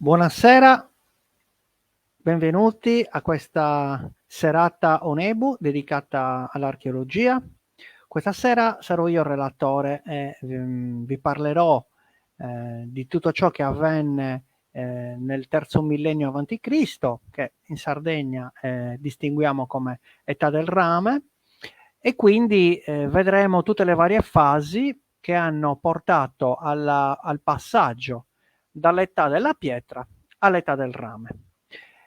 Buonasera, benvenuti a questa serata Onebu dedicata all'archeologia. Questa sera sarò io il relatore e vi parlerò di tutto ciò che avvenne nel terzo millennio avanti Cristo, che in Sardegna distinguiamo come età del rame, e quindi vedremo tutte le varie fasi che hanno portato al passaggio dall'età della pietra all'età del rame.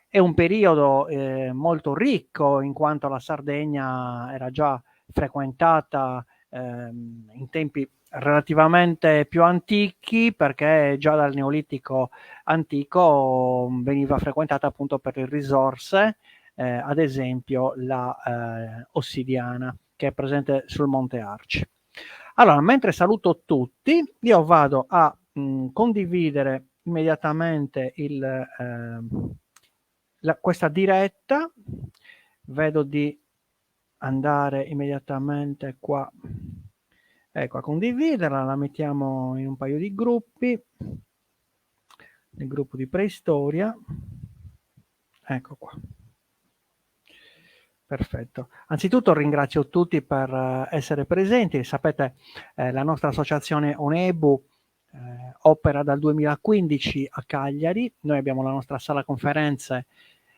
È un periodo molto ricco, in quanto la Sardegna era già frequentata in tempi relativamente più antichi, perché già dal Neolitico antico veniva frequentata appunto per le risorse, ad esempio la ossidiana, che è presente sul Monte Arci. Allora, mentre saluto tutti, io vado a condividere immediatamente questa diretta. Vedo di andare immediatamente qua, ecco, a condividerla. La mettiamo in un paio di gruppi, nel gruppo di preistoria, ecco qua. Perfetto. Anzitutto ringrazio tutti per essere presenti. Sapete, la nostra associazione Onebu opera dal 2015 a Cagliari. Noi abbiamo la nostra sala conferenze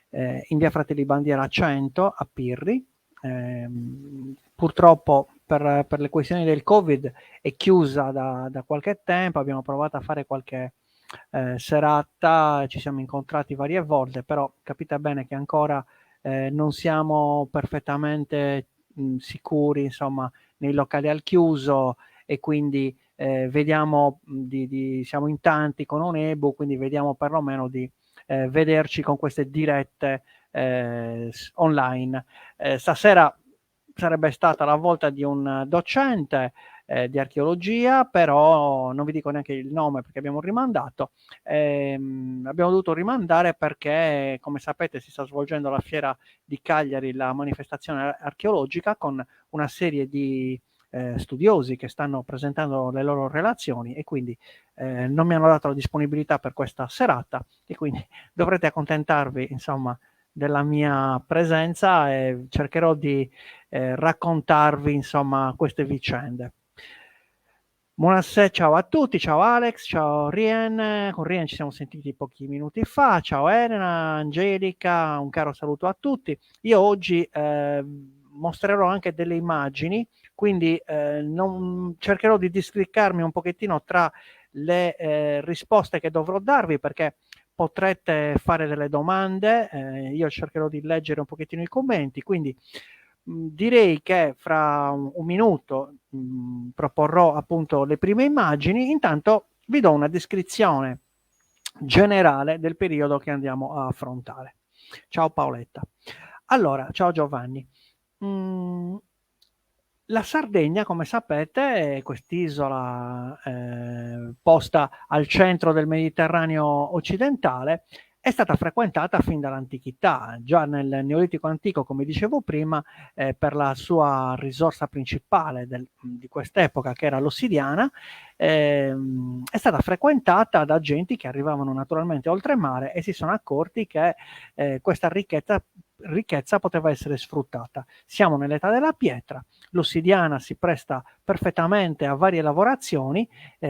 in via Fratelli Bandiera 100 a Pirri. Purtroppo per le questioni del Covid è chiusa da qualche tempo. Abbiamo provato a fare qualche serata, ci siamo incontrati varie volte, però capite bene che ancora non siamo perfettamente sicuri, insomma, nei locali al chiuso, e quindi vediamo siamo in tanti con Onebu, quindi vediamo perlomeno di vederci con queste dirette online. Stasera sarebbe stata la volta di un docente di archeologia, però non vi dico neanche il nome perché abbiamo rimandato. Abbiamo dovuto rimandare perché, come sapete, si sta svolgendo la fiera di Cagliari, la manifestazione archeologica, con una serie di studiosi che stanno presentando le loro relazioni, e quindi non mi hanno dato la disponibilità per questa serata, e quindi dovrete accontentarvi, insomma, della mia presenza, e cercherò di raccontarvi, insomma, queste vicende. Buonasera, ciao a tutti, ciao Alex, ciao Rien, con Rien ci siamo sentiti pochi minuti fa, ciao Elena, Angelica, un caro saluto a tutti. Io oggi mostrerò anche delle immagini, quindi cercherò di districarmi un pochettino tra le risposte che dovrò darvi, perché potrete fare delle domande, io cercherò di leggere un pochettino i commenti, quindi direi che fra un minuto proporrò appunto le prime immagini. Intanto vi do una descrizione generale del periodo che andiamo a affrontare. Ciao Paoletta. Allora, ciao Giovanni. La Sardegna, come sapete, è quest'isola posta al centro del Mediterraneo occidentale. È stata frequentata fin dall'antichità, già nel Neolitico antico, come dicevo prima, per la sua risorsa principale di quest'epoca, che era l'ossidiana. È stata frequentata da genti che arrivavano naturalmente oltremare e si sono accorti che questa ricchezza poteva essere sfruttata. Siamo nell'età della pietra, l'ossidiana si presta perfettamente a varie lavorazioni,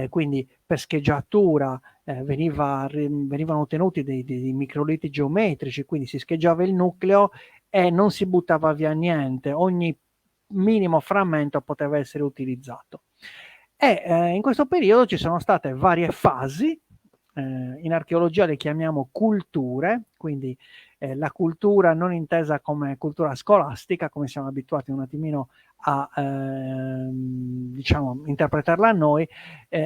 quindi per scheggiatura venivano ottenuti dei microliti geometrici, quindi si scheggiava il nucleo e non si buttava via niente, ogni minimo frammento poteva essere utilizzato. In questo periodo ci sono state varie fasi, in archeologia le chiamiamo culture, quindi la cultura non intesa come cultura scolastica, come siamo abituati un attimino a diciamo interpretarla noi.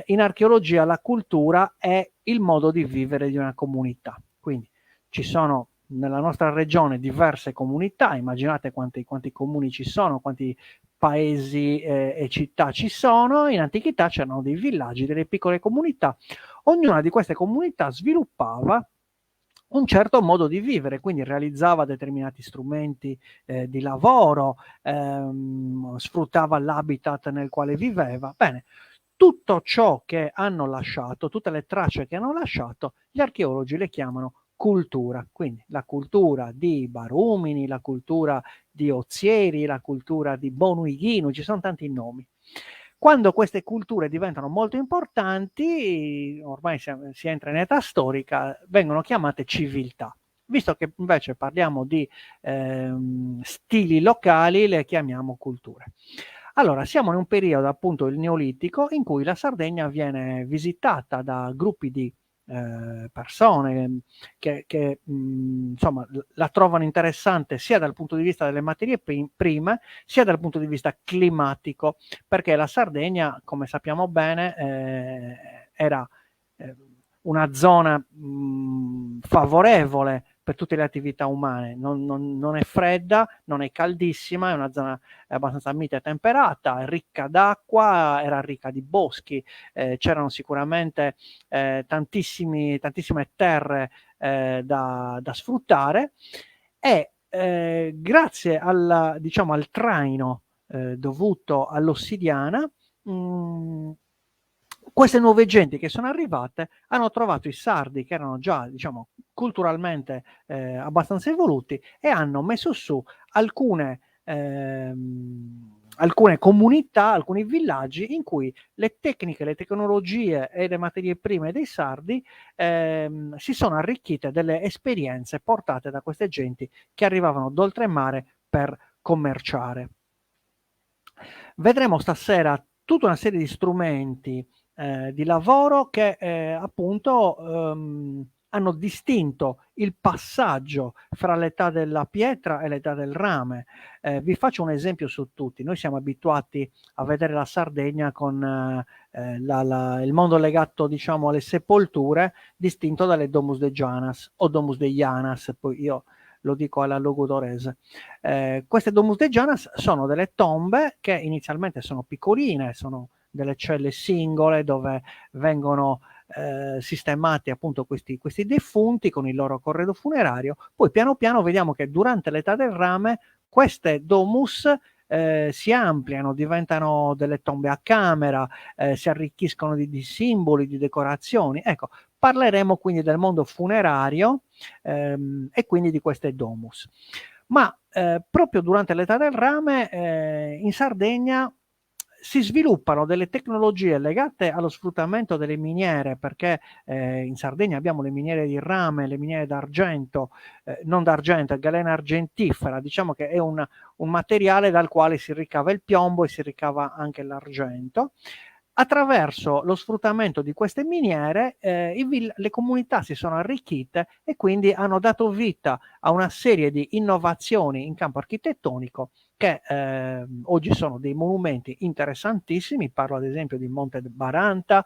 In archeologia la cultura è il modo di vivere di una comunità, quindi ci sono nella nostra regione diverse comunità, immaginate quanti comuni ci sono, quanti paesi e città ci sono. In antichità c'erano dei villaggi, delle piccole comunità. Ognuna di queste comunità sviluppava un certo modo di vivere, quindi realizzava determinati strumenti di lavoro, sfruttava l'habitat nel quale viveva. Bene, tutto ciò che hanno lasciato, tutte le tracce che hanno lasciato, gli archeologi le chiamano cultura. Quindi la cultura di Barumini, la cultura di Ozieri, la cultura di Bonu Higinu, ci sono tanti nomi. Quando queste culture diventano molto importanti, ormai si entra in età storica, vengono chiamate civiltà. Visto che invece parliamo di stili locali, le chiamiamo culture. Allora, siamo in un periodo, appunto, il Neolitico, in cui la Sardegna viene visitata da gruppi di persone che insomma la trovano interessante sia dal punto di vista delle materie prime, sia dal punto di vista climatico, perché la Sardegna, come sappiamo bene, era una zona favorevole per tutte le attività umane, non è fredda, non è caldissima, è una zona abbastanza mite e temperata, è ricca d'acqua, era ricca di boschi, c'erano sicuramente tantissime terre da sfruttare, e grazie diciamo, al traino dovuto all'ossidiana, queste nuove genti che sono arrivate hanno trovato i sardi, che erano già, diciamo, culturalmente abbastanza evoluti, e hanno messo su alcune comunità, alcuni villaggi in cui le tecniche, le tecnologie e le materie prime dei sardi si sono arricchite delle esperienze portate da queste genti che arrivavano d'oltremare per commerciare. Vedremo stasera tutta una serie di strumenti di lavoro che appunto hanno distinto il passaggio fra l'età della pietra e l'età del rame. Vi faccio un esempio su tutti. Noi siamo abituati a vedere la Sardegna con il mondo legato, diciamo, alle sepolture, distinto dalle Domus de Janas o Domus de Janas, poi io lo dico alla logudorese. Queste Domus de Janas sono delle tombe che inizialmente sono piccoline, sono delle celle singole dove vengono sistemati appunto questi defunti con il loro corredo funerario. Poi piano piano vediamo che durante l'età del rame queste domus si ampliano, diventano delle tombe a camera, si arricchiscono di simboli, di decorazioni. Ecco, parleremo quindi del mondo funerario e quindi di queste domus. Ma proprio durante l'età del rame in Sardegna si sviluppano delle tecnologie legate allo sfruttamento delle miniere, perché in Sardegna abbiamo le miniere di rame, le miniere d'argento, non d'argento, è galena argentifera, diciamo che è un materiale dal quale si ricava il piombo e si ricava anche l'argento. Attraverso lo sfruttamento di queste miniere le comunità si sono arricchite e quindi hanno dato vita a una serie di innovazioni in campo architettonico che oggi sono dei monumenti interessantissimi. Parlo ad esempio di Monte Baranta,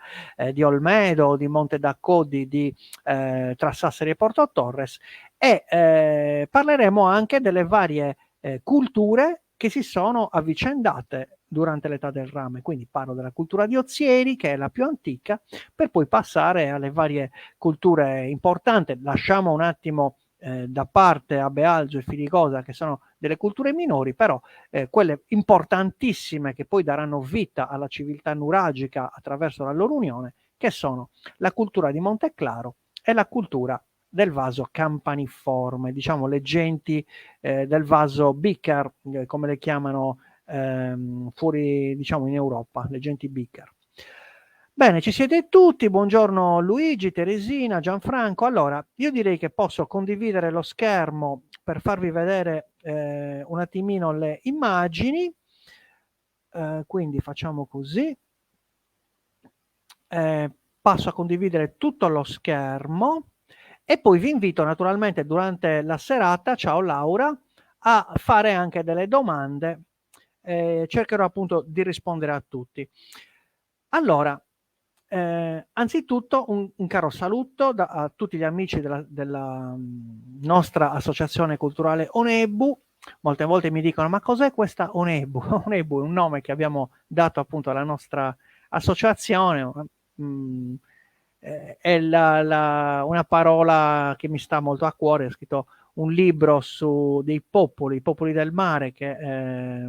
di Olmedo, di Monte d'Accodi, tra Sassari e Porto Torres, e parleremo anche delle varie culture che si sono avvicendate durante l'età del rame. Quindi parlo della cultura di Ozieri, che è la più antica, per poi passare alle varie culture importanti. Lasciamo un attimo da parte Abealgio e Filigosa, che sono delle culture minori, però quelle importantissime che poi daranno vita alla civiltà nuragica attraverso la loro unione, che sono la cultura di Monteclaro e la cultura del vaso campaniforme, diciamo le genti del vaso Bicker, come le chiamano fuori, diciamo, in Europa, le genti Bicker. Bene, ci siete tutti, buongiorno Luigi, Teresina, Gianfranco. Allora, io direi che posso condividere lo schermo per farvi vedere un attimino le immagini, quindi facciamo così. Passo a condividere tutto lo schermo e poi vi invito naturalmente durante la serata, ciao Laura, a fare anche delle domande. Cercherò appunto di rispondere a tutti. Allora, anzitutto un caro saluto a tutti gli amici della nostra associazione culturale Onebu. Molte volte mi dicono: ma cos'è questa Onebu? Onebu è un nome che abbiamo dato appunto alla nostra associazione. È una parola che mi sta molto a cuore. Ho scritto un libro su dei popoli, i popoli del mare, che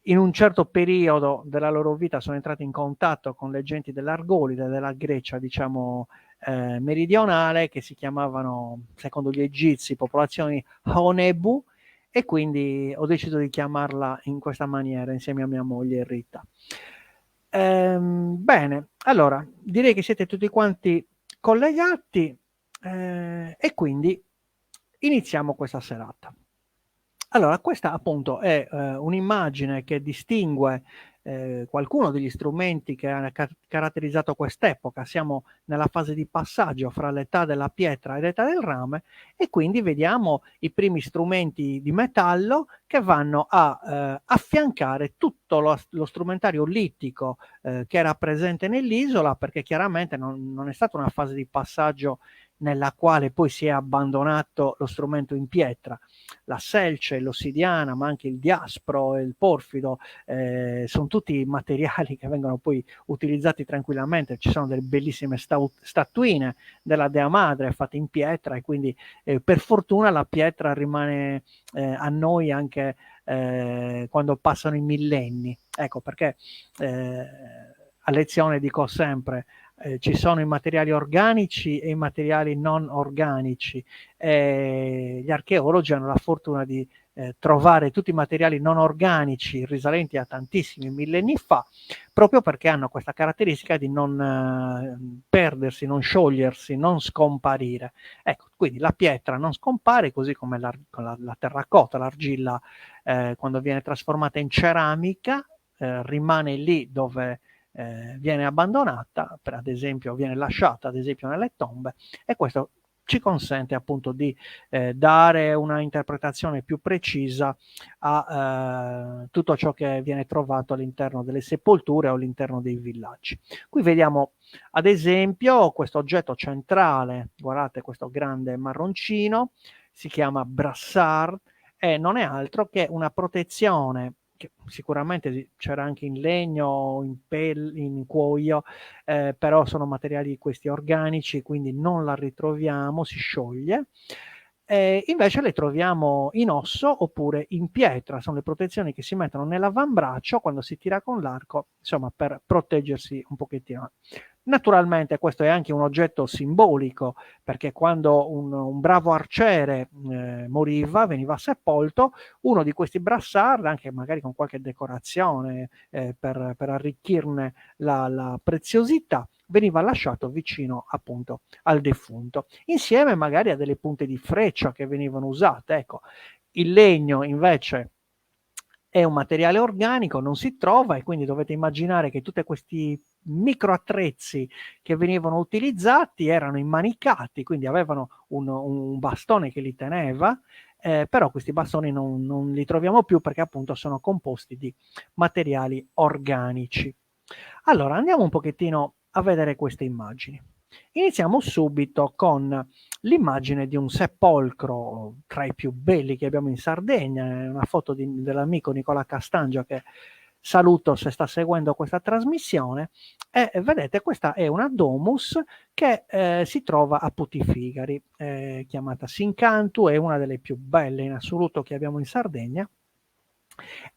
in un certo periodo della loro vita sono entrati in contatto con le genti dell'Argolide, della Grecia, diciamo, meridionale, che si chiamavano, secondo gli egizi, popolazioni Honebu, e quindi ho deciso di chiamarla in questa maniera insieme a mia moglie Rita. Bene, allora direi che siete tutti quanti collegati, e quindi iniziamo questa serata. Allora, questa appunto è un'immagine che distingue qualcuno degli strumenti che hanno caratterizzato quest'epoca. Siamo nella fase di passaggio fra l'età della pietra e l'età del rame, e quindi vediamo i primi strumenti di metallo che vanno a affiancare tutto lo strumentario littico che era presente nell'isola, perché chiaramente non è stata una fase di passaggio nella quale poi si è abbandonato lo strumento in pietra. La selce, l'ossidiana, ma anche il diaspro e il porfido sono tutti materiali che vengono poi utilizzati tranquillamente. Ci sono delle bellissime statuine della Dea Madre fatte in pietra, e quindi per fortuna la pietra rimane a noi anche quando passano i millenni. Ecco perché a lezione dico sempre: ci sono i materiali organici e i materiali non organici. Gli archeologi hanno la fortuna di trovare tutti i materiali non organici risalenti a tantissimi millenni fa, proprio perché hanno questa caratteristica di non perdersi, non sciogliersi, non scomparire. Ecco, quindi la pietra non scompare, così come la terracotta, l'argilla, quando viene trasformata in ceramica, rimane lì dove viene abbandonata, ad esempio viene lasciata ad esempio nelle tombe, e questo ci consente appunto di dare una interpretazione più precisa a tutto ciò che viene trovato all'interno delle sepolture o all'interno dei villaggi. Qui vediamo ad esempio questo oggetto centrale, guardate questo grande marroncino, si chiama brassard, e non è altro che una protezione che sicuramente c'era anche in legno, in cuoio, però sono materiali questi organici, quindi non la ritroviamo, si scioglie. Invece le troviamo in osso oppure in pietra, sono le protezioni che si mettono nell'avambraccio quando si tira con l'arco, insomma, per proteggersi un pochettino. Naturalmente questo è anche un oggetto simbolico, perché quando un bravo arciere moriva, veniva sepolto, uno di questi brassard, anche magari con qualche decorazione per arricchirne la preziosità, veniva lasciato vicino appunto al defunto, insieme magari a delle punte di freccia che venivano usate. Ecco, il legno invece è un materiale organico, non si trova, e quindi dovete immaginare che tutti questi micro attrezzi che venivano utilizzati erano immanicati, quindi avevano un bastone che li teneva, però questi bastoni non li troviamo più perché appunto sono composti di materiali organici. Allora, andiamo un pochettino a vedere queste immagini. Iniziamo subito con l'immagine di un sepolcro tra i più belli che abbiamo in Sardegna, è una foto dell'amico Nicola Castangio, che saluto se sta seguendo questa trasmissione, e vedete questa è una domus che si trova a Putifigari, chiamata Sincantu, è una delle più belle in assoluto che abbiamo in Sardegna,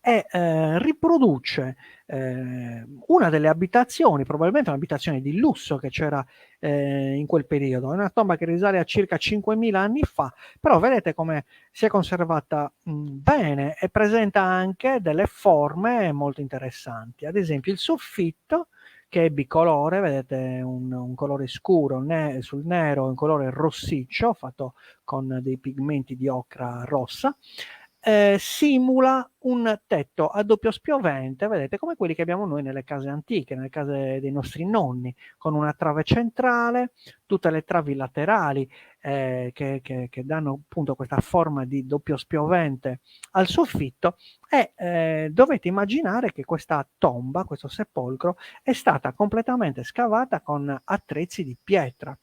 e riproduce una delle abitazioni, probabilmente un'abitazione di lusso che c'era in quel periodo. È una tomba che risale a circa 5.000 anni fa, però vedete come si è conservata bene, e presenta anche delle forme molto interessanti. Ad esempio il soffitto, che è bicolore, vedete un colore scuro sul nero, un colore rossiccio fatto con dei pigmenti di ocra rossa, simula un tetto a doppio spiovente, vedete, come quelli che abbiamo noi nelle case antiche, nelle case dei nostri nonni, con una trave centrale, tutte le travi laterali che danno appunto questa forma di doppio spiovente al soffitto, e dovete immaginare che questa tomba, questo sepolcro, è stata completamente scavata con attrezzi di pietra.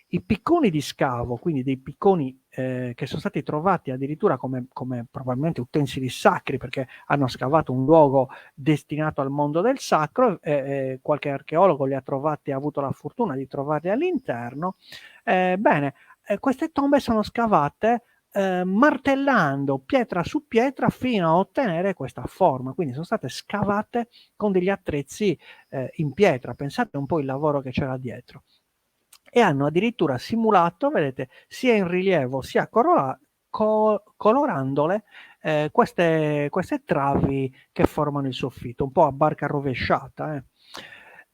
I picconi di scavo, quindi dei picconi che sono stati trovati addirittura come probabilmente utensili sacri, perché hanno scavato un luogo destinato al mondo del sacro, qualche archeologo li ha trovati, ha avuto la fortuna di trovarli all'interno. Bene, queste tombe sono scavate martellando pietra su pietra fino a ottenere questa forma. Quindi sono state scavate con degli attrezzi in pietra. Pensate un po' il lavoro che c'era dietro. E hanno addirittura simulato, vedete, sia in rilievo sia colorandole queste travi che formano il soffitto, un po' a barca rovesciata.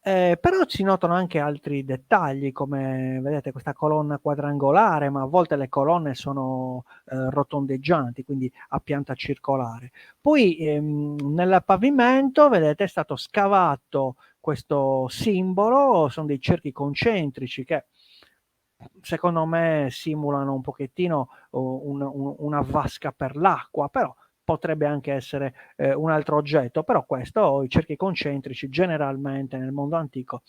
Però si notano anche altri dettagli, come vedete questa colonna quadrangolare, ma a volte le colonne sono rotondeggianti, quindi a pianta circolare. Poi nel pavimento, vedete, è stato scavato questo simbolo, sono dei cerchi concentrici che secondo me simulano un pochettino una vasca per l'acqua, però potrebbe anche essere un altro oggetto, però questo, i cerchi concentrici generalmente nel mondo antico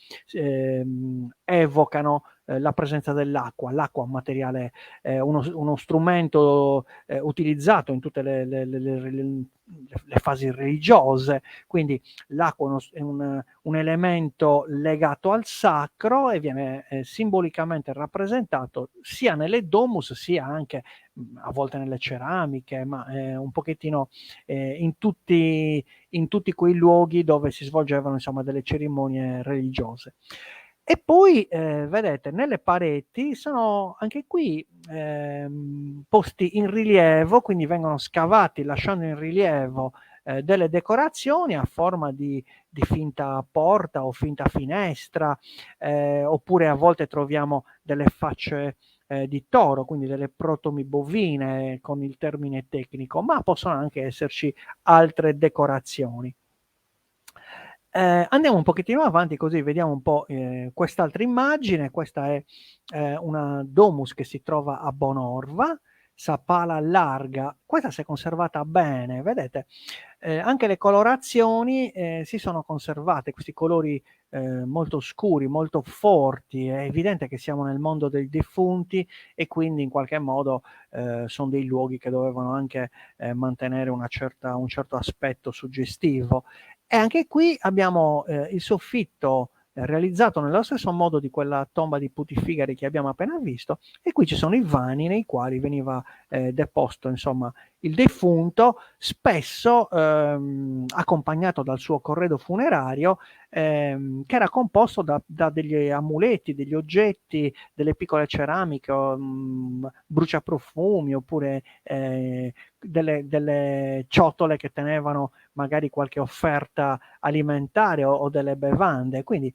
evocano la presenza dell'acqua. L'acqua è un materiale, uno strumento utilizzato in tutte le fasi religiose, quindi l'acqua è un elemento legato al sacro e viene simbolicamente rappresentato sia nelle domus sia anche a volte nelle ceramiche, ma un pochettino in tutti quei luoghi dove si svolgevano insomma delle cerimonie religiose. E poi vedete nelle pareti sono anche qui posti in rilievo, quindi vengono scavati lasciando in rilievo delle decorazioni a forma di finta porta o finta finestra, oppure a volte troviamo delle facce di toro, quindi delle protomi bovine con il termine tecnico, ma possono anche esserci altre decorazioni. Andiamo un pochettino avanti così vediamo un po' quest'altra immagine. Questa è una domus che si trova a Bonorva, Sapala Larga. Questa si è conservata bene, vedete? Anche le colorazioni si sono conservate, questi colori molto scuri, molto forti. È evidente che siamo nel mondo dei defunti e quindi in qualche modo sono dei luoghi che dovevano anche mantenere un certo aspetto suggestivo. E anche qui abbiamo il soffitto realizzato nello stesso modo di quella tomba di Putifigari che abbiamo appena visto, e qui ci sono i vani nei quali veniva deposto insomma il defunto, spesso accompagnato dal suo corredo funerario, che era composto da degli amuleti, degli oggetti, delle piccole ceramiche, bruciaprofumi, oppure delle ciotole che tenevano magari qualche offerta alimentare o delle bevande. Quindi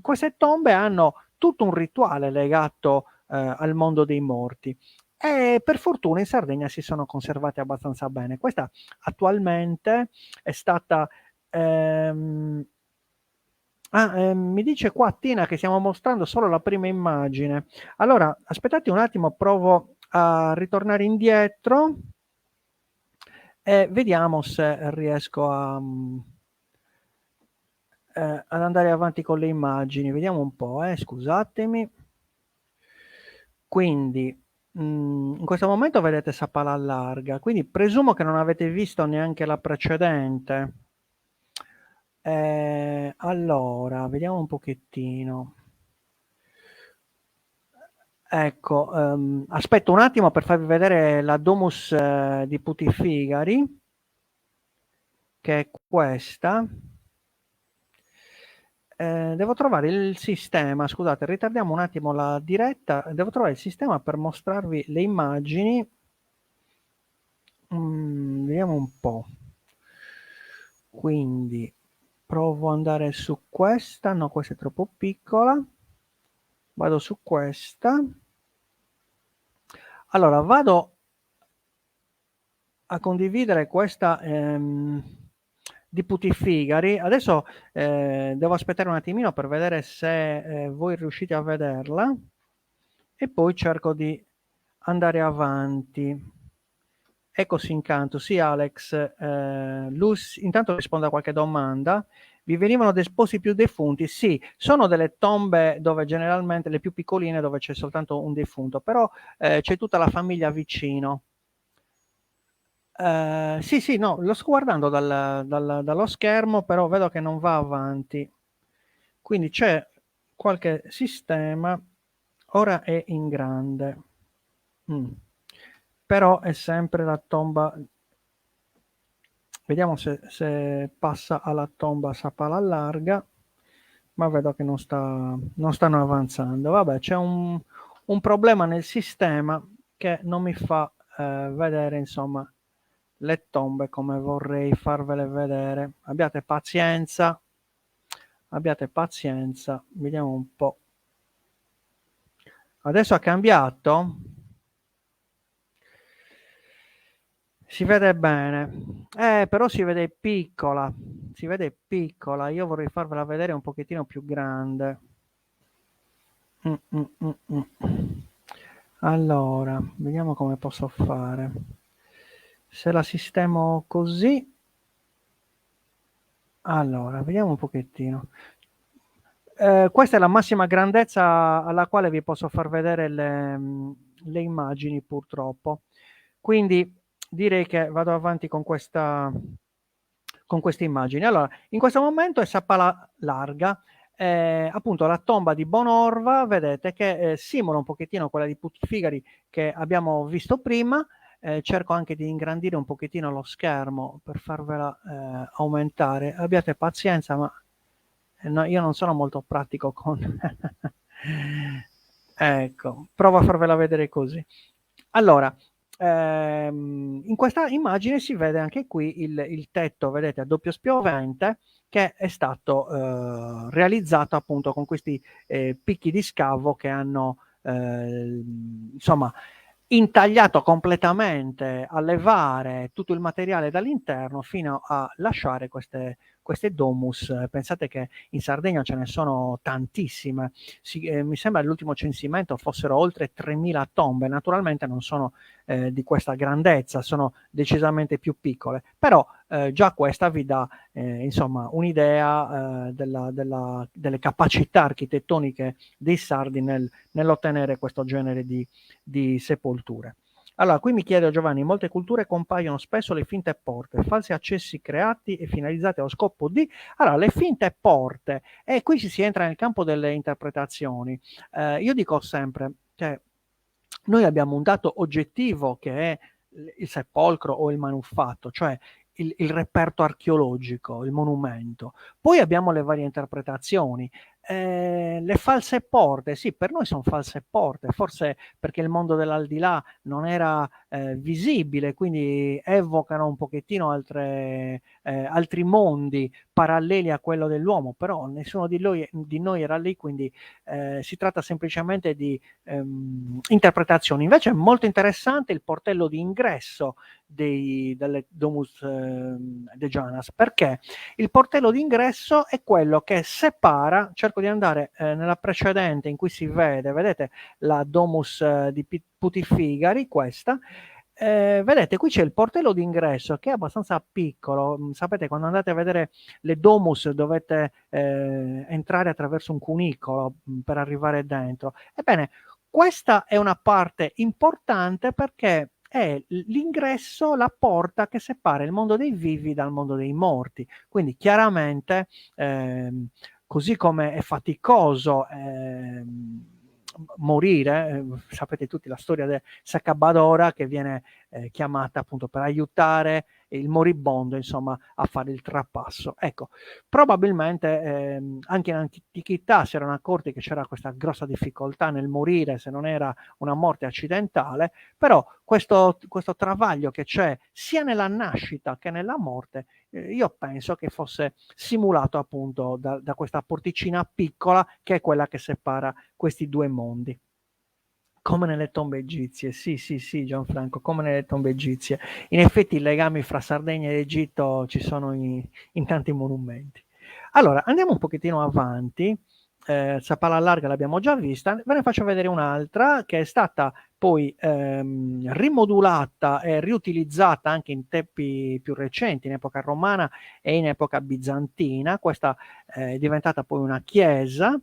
queste tombe hanno tutto un rituale legato al mondo dei morti. E per fortuna in Sardegna si sono conservate abbastanza bene. Questa attualmente è stata mi dice qua Tina che stiamo mostrando solo la prima immagine. Allora, aspettate un attimo, provo a ritornare indietro e vediamo se riesco ad andare avanti con le immagini. Vediamo un po', scusatemi. Quindi, in questo momento vedete Sapala Larga, quindi presumo che non avete visto neanche la precedente. Allora, vediamo un pochettino. Ecco, aspetto un attimo per farvi vedere la domus di Putifigari, che è questa. Devo trovare il sistema, scusate, ritardiamo un attimo la diretta, devo trovare il sistema per mostrarvi le immagini. Vediamo un po'. Quindi provo ad andare su questa, no, questa è troppo piccola. Vado su questa. Allora, vado a condividere questa di Putifigari. Adesso devo aspettare un attimino per vedere se voi riuscite a vederla e poi cerco di andare avanti. Eccoci incanto, sì Alex, Luz intanto risponde a qualche domanda. Vi venivano deposti più defunti? Sì, sono delle tombe dove generalmente, le più piccoline, dove c'è soltanto un defunto, però c'è tutta la famiglia vicino. Sì, sì, no, lo sto guardando dallo schermo, però vedo che non va avanti. Quindi c'è qualche sistema, ora è in grande. però è sempre la tomba. Vediamo se passa alla tomba Sapala Larga, ma vedo che non stanno avanzando. Vabbè, c'è un problema nel sistema che non mi fa vedere, insomma, le tombe come vorrei farvele vedere. Abbiate pazienza, vediamo un po'. Adesso ha cambiato? Si vede bene, però si vede piccola, io vorrei farvela vedere un pochettino più grande. Allora, vediamo come posso fare. Se la sistemo così, allora, vediamo un pochettino. Questa è la massima grandezza alla quale vi posso far vedere le immagini, purtroppo. Quindi direi che vado avanti con queste immagini. Allora, in questo momento è Sapala Larga, appunto la tomba di Bonorva, vedete che simula un pochettino quella di Putfigari che abbiamo visto prima. Cerco anche di ingrandire un pochettino lo schermo per farvela aumentare. Abbiate pazienza, ma no, io non sono molto pratico con ecco, provo a farvela vedere così. Allora, in questa immagine si vede anche qui il tetto, vedete, a doppio spiovente, che è stato realizzato appunto con questi picchi di scavo che hanno insomma intagliato completamente, a levare tutto il materiale dall'interno fino a lasciare queste domus. Pensate che in Sardegna ce ne sono tantissime, mi sembra l'ultimo censimento fossero oltre 3000 tombe. Naturalmente non sono di questa grandezza, sono decisamente più piccole, però già questa vi dà insomma un'idea delle capacità architettoniche dei sardi nell'ottenere questo genere di sepolture. Allora, qui mi chiedo Giovanni, in molte culture compaiono spesso le finte porte, falsi accessi creati e finalizzati allo scopo di. Allora, le finte porte, e qui si entra nel campo delle interpretazioni. Io dico sempre che noi abbiamo un dato oggettivo che è il sepolcro o il manufatto, cioè il reperto archeologico, il monumento. Poi abbiamo le varie interpretazioni. Le false porte, sì, per noi sono false porte, forse perché il mondo dell'aldilà non era visibile, quindi evocano un pochettino altri mondi paralleli a quello dell'uomo, però nessuno di noi era lì, quindi si tratta semplicemente di interpretazioni. Invece è molto interessante il portello di ingresso delle Domus de Janas, perché il portello d'ingresso è quello che separa, cerco di andare nella precedente in cui si vedete la Domus di Putifigari, questa. Vedete, qui c'è il portello d'ingresso che è abbastanza piccolo. Sapete, quando andate a vedere le domus dovete entrare attraverso un cunicolo per arrivare dentro. Ebbene, questa è una parte importante perché è l'ingresso, la porta che separa il mondo dei vivi dal mondo dei morti. Quindi chiaramente, così come è faticoso morire, sapete tutti la storia del Saccabadora che viene chiamata appunto per aiutare il moribondo, insomma, a fare il trapasso. Ecco, probabilmente anche in antichità si erano accorti che c'era questa grossa difficoltà nel morire se non era una morte accidentale, però questo travaglio che c'è sia nella nascita che nella morte, io penso che fosse simulato appunto da questa porticina piccola che è quella che separa questi due mondi. Come nelle tombe egizie, sì, Gianfranco, come nelle tombe egizie. In effetti i legami fra Sardegna ed Egitto ci sono in tanti monumenti. Allora, andiamo un pochettino avanti. Sapala Larga l'abbiamo già vista, ve ne faccio vedere un'altra che è stata poi rimodulata e riutilizzata anche in tempi più recenti, in epoca romana e in epoca bizantina. Questa è diventata poi una chiesa.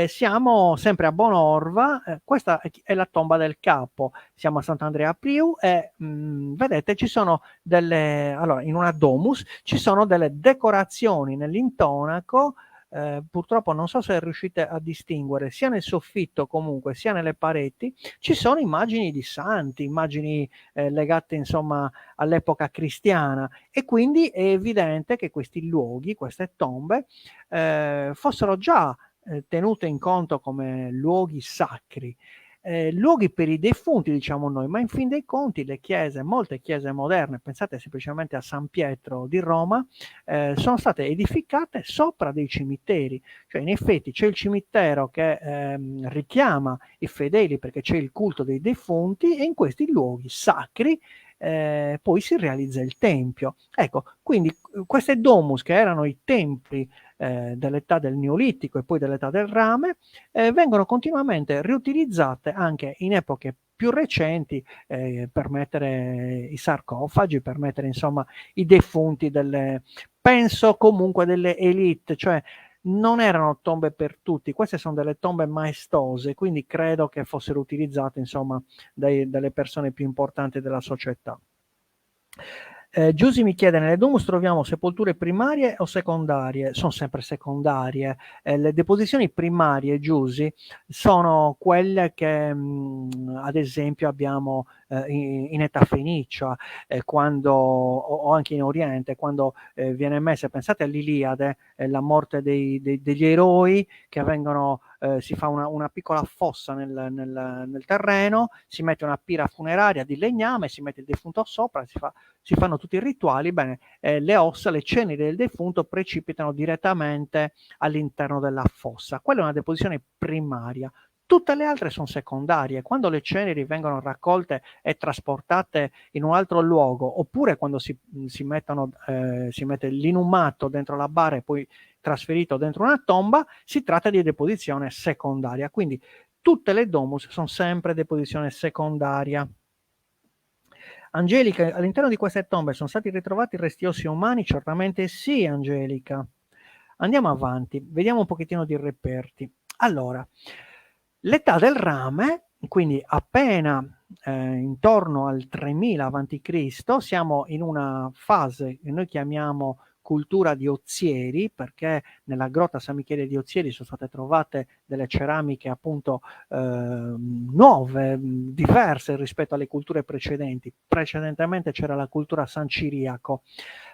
Siamo sempre a Bonorva, questa è la tomba del capo, siamo a Sant'Andrea Priu e vedete ci sono allora in una domus ci sono delle decorazioni nell'intonaco purtroppo non so se riuscite a distinguere, sia nel soffitto comunque, sia nelle pareti, ci sono immagini di santi, immagini legate insomma all'epoca cristiana, e quindi è evidente che questi luoghi, queste tombe, fossero già tenute in conto come luoghi sacri. Luoghi per i defunti, diciamo noi, ma in fin dei conti le chiese, molte chiese moderne, pensate semplicemente a San Pietro di Roma, sono state edificate sopra dei cimiteri, cioè in effetti c'è il cimitero che richiama i fedeli perché c'è il culto dei defunti, e in questi luoghi sacri poi si realizza il tempio. Ecco, quindi queste domus, che erano i templi dell'età del Neolitico e poi dell'età del rame, vengono continuamente riutilizzate anche in epoche più recenti, per mettere i sarcofagi, per mettere insomma i defunti delle, penso comunque delle elite, cioè non erano tombe per tutti, queste sono delle tombe maestose, quindi credo che fossero utilizzate insomma dalle persone più importanti della società. Giusy mi chiede: nelle domus troviamo sepolture primarie o secondarie? Sono sempre secondarie. Le deposizioni primarie, Giusy, sono quelle che ad esempio abbiamo in età fenicia, quando, o anche in Oriente, quando viene messa, pensate all'Iliade, la morte degli eroi che vengono, si fa una piccola fossa nel terreno, si mette una pira funeraria di legname, si mette il defunto sopra, si fanno tutti i rituali, bene, le ossa, le ceneri del defunto precipitano direttamente all'interno della fossa. Quella è una deposizione primaria. Tutte le altre sono secondarie. Quando le ceneri vengono raccolte e trasportate in un altro luogo, oppure quando si mette l'inumato dentro la bara e poi trasferito dentro una tomba, si tratta di deposizione secondaria. Quindi tutte le domus sono sempre deposizione secondaria. Angelica, all'interno di queste tombe sono stati ritrovati resti ossi umani? Certamente sì, Angelica. Andiamo avanti, vediamo un pochettino di reperti. Allora, l'età del rame, quindi appena intorno al 3000 a.C., siamo in una fase che noi chiamiamo cultura di Ozieri, perché nella grotta San Michele di Ozieri sono state trovate delle ceramiche appunto nuove, diverse rispetto alle culture precedenti. Precedentemente c'era la cultura San Ciriaco,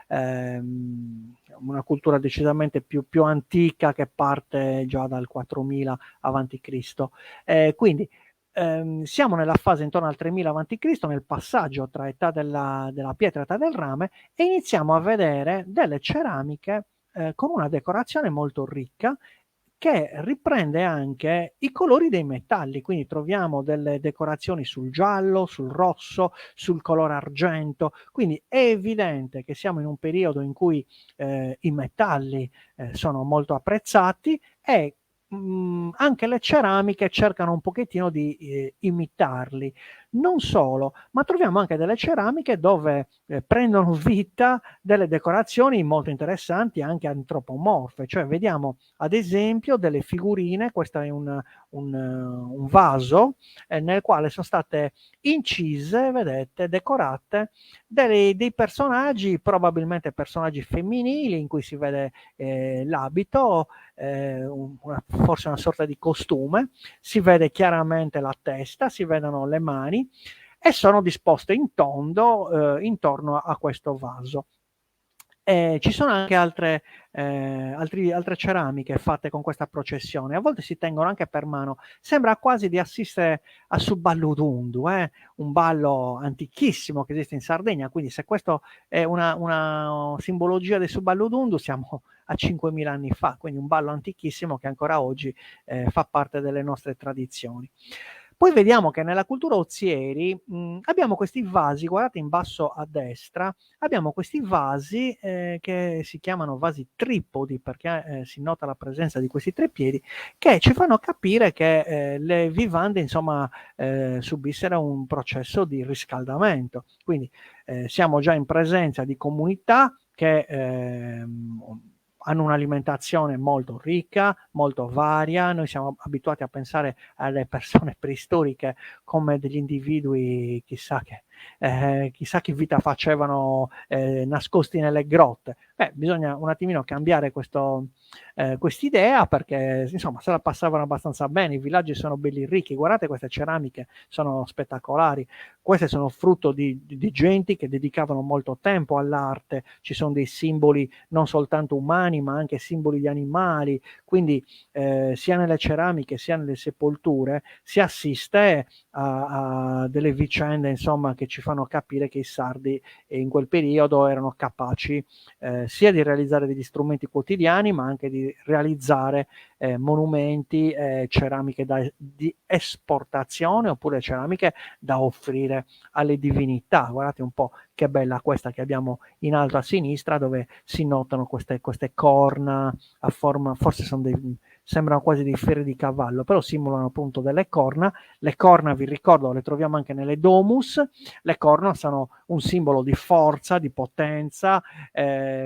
una cultura decisamente più antica, che parte già dal 4000 a.C. Quindi siamo nella fase intorno al 3000 a.C., nel passaggio tra età della pietra e età del rame, e iniziamo a vedere delle ceramiche con una decorazione molto ricca, che riprende anche i colori dei metalli, quindi troviamo delle decorazioni sul giallo, sul rosso, sul colore argento, quindi è evidente che siamo in un periodo in cui i metalli sono molto apprezzati, e anche le ceramiche cercano un pochettino di imitarli. Non solo, ma troviamo anche delle ceramiche dove prendono vita delle decorazioni molto interessanti, anche antropomorfe, cioè vediamo ad esempio delle figurine. Questo è un vaso nel quale sono state incise, vedete, decorate dei personaggi, probabilmente personaggi femminili, in cui si vede l'abito, forse una sorta di costume, si vede chiaramente la testa, si vedono le mani, e sono disposte in tondo intorno a questo vaso. Ci sono anche altre ceramiche fatte con questa processione, a volte si tengono anche per mano, sembra quasi di assistere a Suballudundu, un ballo antichissimo che esiste in Sardegna, quindi se questo è una simbologia del Suballudundu, siamo a 5000 anni fa, quindi un ballo antichissimo che ancora oggi fa parte delle nostre tradizioni. Poi vediamo che nella cultura Ozieri abbiamo questi vasi, guardate in basso a destra, abbiamo questi vasi che si chiamano vasi tripodi, perché si nota la presenza di questi tre piedi, che ci fanno capire che le vivande insomma subissero un processo di riscaldamento. Quindi siamo già in presenza di comunità che hanno un'alimentazione molto ricca, molto varia. Noi siamo abituati a pensare alle persone preistoriche come degli individui, chissà che chissà che vita facevano nascosti nelle grotte. Bisogna un attimino cambiare quest'idea, perché insomma se la passavano abbastanza bene, i villaggi sono belli ricchi, guardate queste ceramiche, sono spettacolari, queste sono frutto di genti che dedicavano molto tempo all'arte, ci sono dei simboli non soltanto umani ma anche simboli di animali, quindi sia nelle ceramiche sia nelle sepolture si assiste a delle vicende insomma che ci fanno capire che i sardi in quel periodo erano capaci sia di realizzare degli strumenti quotidiani ma anche di realizzare monumenti, ceramiche di esportazione oppure ceramiche da offrire alle divinità. Guardate un po' che bella questa che abbiamo in alto a sinistra, dove si notano queste corna a forma, forse sono sembrano quasi dei ferri di cavallo, però simulano appunto delle corna. Le corna, vi ricordo, le troviamo anche nelle domus. Le corna sono un simbolo di forza, di potenza,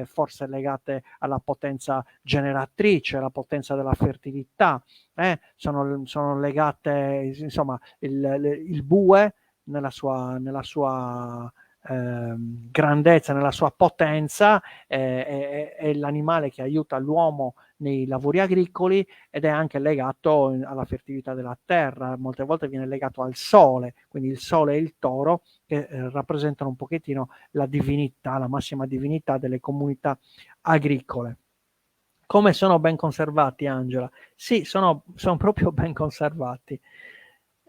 forse legate alla potenza generatrice, alla potenza della fertilità, sono legate, insomma, il bue nella sua grandezza, nella sua potenza, è l'animale che aiuta l'uomo nei lavori agricoli ed è anche legato alla fertilità della terra, molte volte viene legato al sole, quindi il sole e il toro che rappresentano un pochettino la divinità, la massima divinità delle comunità agricole. Come sono ben conservati, Angela? Sì, sono proprio ben conservati.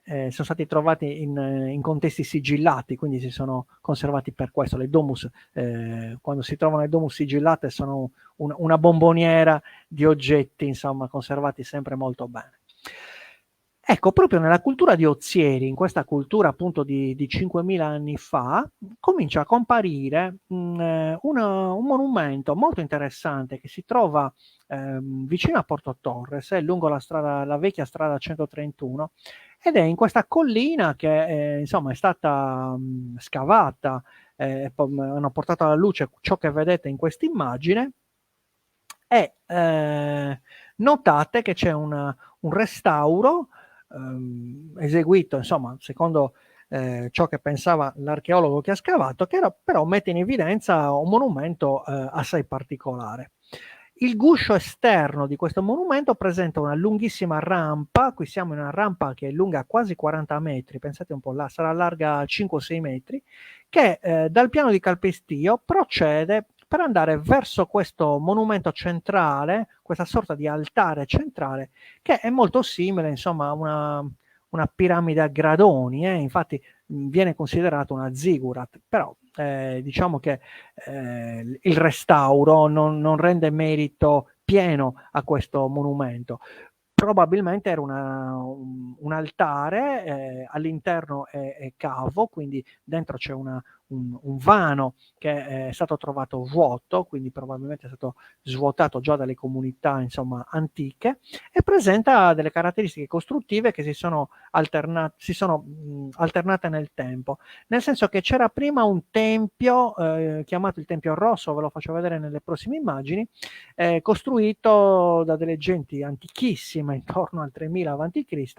Sono stati trovati in contesti sigillati, quindi si sono conservati per questo. Le domus, quando si trovano le domus sigillate, sono una bomboniera di oggetti, insomma, conservati sempre molto bene. Ecco, proprio nella cultura di Ozieri, in questa cultura appunto di 5.000 anni fa, comincia a comparire un monumento molto interessante che si trova vicino a Porto Torres, lungo la vecchia strada 131, ed è in questa collina che insomma è stata scavata, hanno portato alla luce ciò che vedete in questa immagine, e notate che c'è un restauro eseguito, insomma, secondo ciò che pensava l'archeologo che ha scavato, che però mette in evidenza un monumento assai particolare. Il guscio esterno di questo monumento presenta una lunghissima rampa, qui siamo in una rampa che è lunga quasi 40 metri, pensate un po', là sarà larga 5-6 metri, che dal piano di calpestio procede per andare verso questo monumento centrale, questa sorta di altare centrale, che è molto simile, insomma, a una piramide a gradoni, infatti viene considerato una ziggurat, però diciamo che il restauro non rende merito pieno a questo monumento. Probabilmente era un altare, all'interno è cavo, quindi dentro c'è un vano che è stato trovato vuoto, quindi probabilmente è stato svuotato già dalle comunità insomma antiche, e presenta delle caratteristiche costruttive che si sono alternate nel tempo, nel senso che c'era prima un tempio chiamato il Tempio Rosso, ve lo faccio vedere nelle prossime immagini, costruito da delle genti antichissime intorno al 3000 a.C.,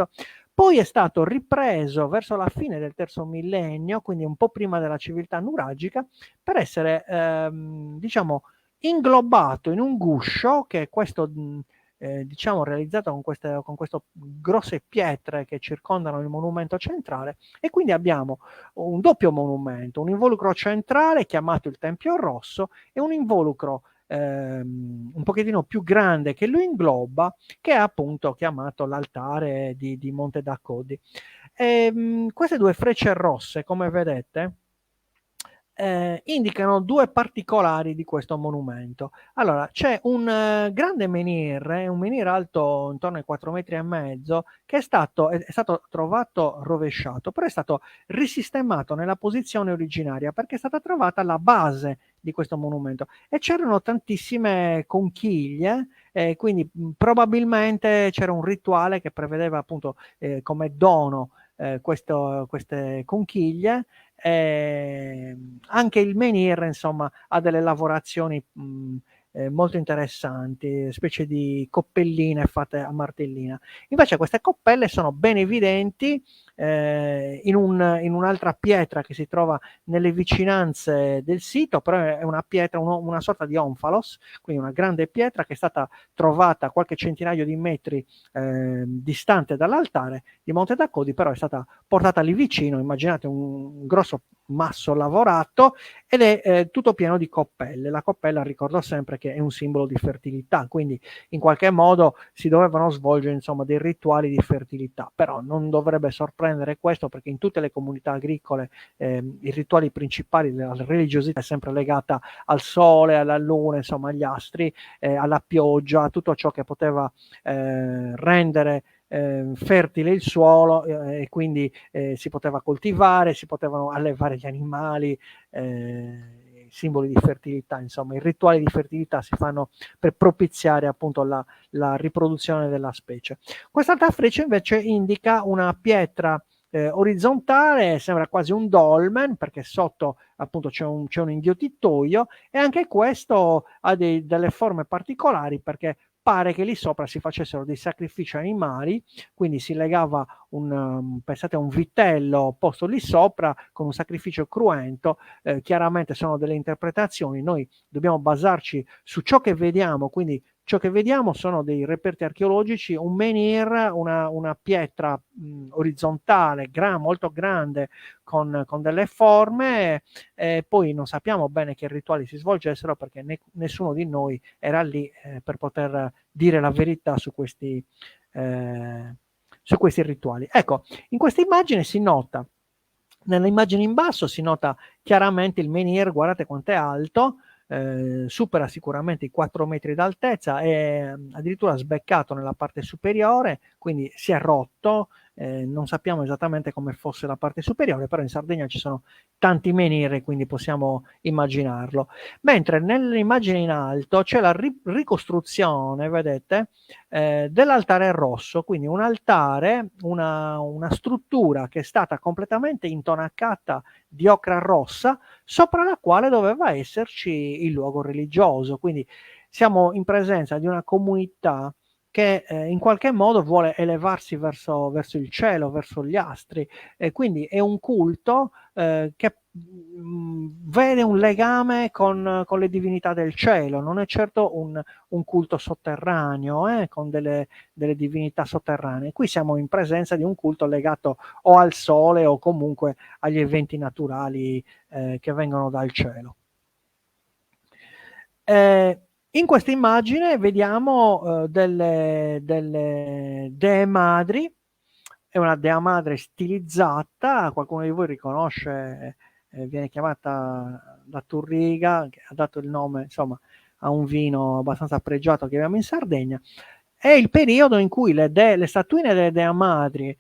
poi è stato ripreso verso la fine del terzo millennio, quindi un po' prima della civiltà nuragica, per essere diciamo inglobato in un guscio che è questo diciamo realizzato con queste grosse pietre che circondano il monumento centrale, e quindi abbiamo un doppio monumento, un involucro centrale chiamato il Tempio Rosso e un involucro un pochettino più grande che lo ingloba, che è appunto chiamato l'altare di Monte d'Accodi. Queste due frecce rosse, come vedete, indicano due particolari di questo monumento. Allora, c'è un grande menhir, un menhir alto intorno ai 4,5 metri, che è stato trovato rovesciato, però è stato risistemato nella posizione originaria perché è stata trovata la base di questo monumento e c'erano tantissime conchiglie, quindi probabilmente c'era un rituale che prevedeva appunto come dono queste conchiglie. Anche il menhir insomma ha delle lavorazioni molto interessanti, specie di coppelline fatte a martellina. Invece queste coppelle sono ben evidenti in un'altra pietra che si trova nelle vicinanze del sito, però è una pietra, una sorta di onfalos, quindi una grande pietra che è stata trovata a qualche centinaio di metri distante dall'altare di Monte Tacodi, però è stata portata lì vicino. Immaginate un grosso masso lavorato ed è tutto pieno di coppelle. La coppella, ricordo sempre, che è un simbolo di fertilità, quindi in qualche modo si dovevano svolgere, insomma, dei rituali di fertilità, però non dovrebbe sorprendere questo, perché in tutte le comunità agricole i rituali principali della religiosità è sempre legata al sole, alla luna, insomma agli astri, alla pioggia, a tutto ciò che poteva rendere fertile il suolo, e quindi si poteva coltivare, si potevano allevare gli animali, simboli di fertilità. Insomma, i rituali di fertilità si fanno per propiziare appunto la riproduzione della specie. Quest'altra freccia invece indica una pietra orizzontale, sembra quasi un dolmen, perché sotto appunto c'è un inghiottitoio, e anche questo ha delle forme particolari, perché pare che lì sopra si facessero dei sacrifici animali, quindi si legava pensate a un vitello posto lì sopra con un sacrificio cruento. Chiaramente sono delle interpretazioni, noi dobbiamo basarci su ciò che vediamo, quindi ciò che vediamo sono dei reperti archeologici, un menhir, una pietra orizzontale, molto grande, con delle forme, poi non sappiamo bene che rituali si svolgessero, perché nessuno di noi era lì per poter dire la verità su questi rituali. Ecco, in questa immagine si nota, nell'immagine in basso si nota chiaramente il menhir, guardate quanto è alto, supera sicuramente i 4 metri d'altezza, è addirittura sbeccato nella parte superiore, quindi si è rotto. Non sappiamo esattamente come fosse la parte superiore, però in Sardegna ci sono tanti menhir, quindi possiamo immaginarlo. Mentre nell'immagine in alto c'è la ricostruzione, vedete, dell'altare rosso, quindi un altare, una struttura che è stata completamente intonaccata di ocra rossa, sopra la quale doveva esserci il luogo religioso. Quindi siamo in presenza di una comunità che in qualche modo vuole elevarsi verso il cielo, verso gli astri, e quindi è un culto che vede un legame con le divinità del cielo, non è certo un culto sotterraneo, con delle divinità sotterranee. Qui siamo in presenza di un culto legato o al sole o comunque agli eventi naturali che vengono dal cielo. In questa immagine vediamo delle dee madri. È una dea madre stilizzata, qualcuno di voi riconosce, viene chiamata la Turriga, che ha dato il nome, insomma, a un vino abbastanza pregiato che abbiamo in Sardegna. È il periodo in cui le statuine della Dea Madre,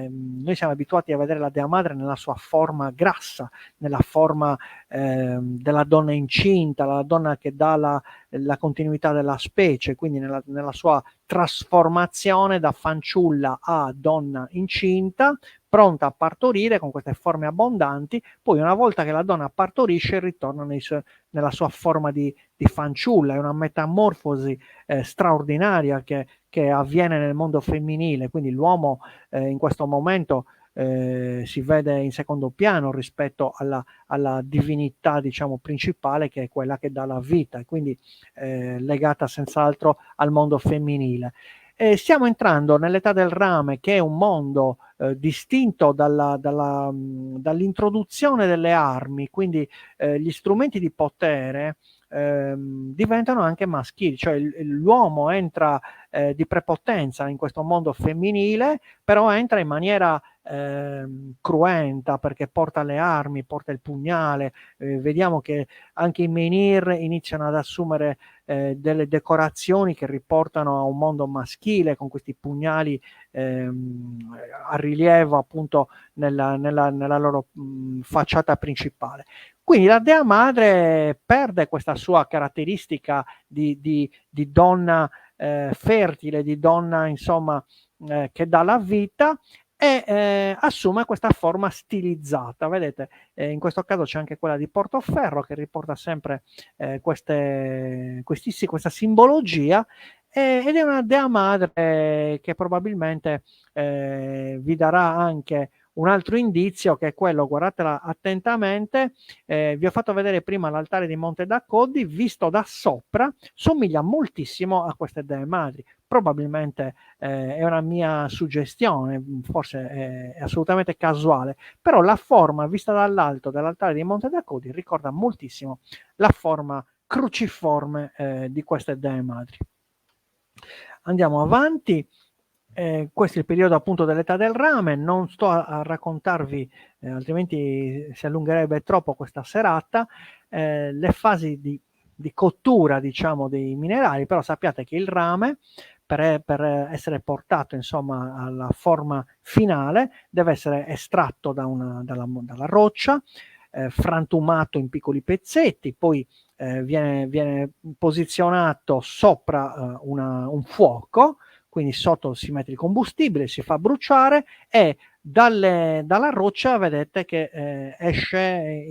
noi siamo abituati a vedere la Dea Madre nella sua forma grassa, nella forma della donna incinta, la donna che dà la continuità della specie, quindi nella sua trasformazione da fanciulla a donna incinta, pronta a partorire con queste forme abbondanti. Poi una volta che la donna partorisce ritorna nella sua forma di fanciulla. È una metamorfosi straordinaria che avviene nel mondo femminile, quindi l'uomo in questo momento si vede in secondo piano rispetto alla divinità, diciamo, principale, che è quella che dà la vita, e quindi legata senz'altro al mondo femminile. Stiamo entrando nell'età del rame, che è un mondo distinto dall'introduzione delle armi, quindi gli strumenti di potere diventano anche maschili, cioè l'uomo entra di prepotenza in questo mondo femminile, però entra in maniera cruenta, perché porta le armi, porta il pugnale. Vediamo che anche i menhir iniziano ad assumere delle decorazioni che riportano a un mondo maschile, con questi pugnali a rilievo appunto nella loro facciata principale. Quindi la Dea Madre perde questa sua caratteristica di donna fertile, di donna, insomma, che dà la vita, e assume questa forma stilizzata. Vedete, in questo caso c'è anche quella di Portoferro, che riporta sempre questa simbologia, ed è una dea madre che probabilmente vi darà anche un altro indizio, che è quello, guardatela attentamente, vi ho fatto vedere prima l'altare di Monte d'Accoddi, visto da sopra somiglia moltissimo a queste dee madri. Probabilmente è una mia suggestione, forse è assolutamente casuale, però la forma vista dall'alto dell'altare di Monte d'Accoddi ricorda moltissimo la forma cruciforme di queste dee madri. Andiamo avanti. Questo è il periodo appunto dell'età del rame, non sto a raccontarvi, altrimenti si allungherebbe troppo questa serata, le fasi di cottura, diciamo, dei minerali, però sappiate che il rame, per essere portato insomma alla forma finale, deve essere estratto dalla roccia, frantumato in piccoli pezzetti, poi viene posizionato sopra un fuoco, quindi sotto si mette il combustibile, si fa bruciare e dalla roccia vedete che esce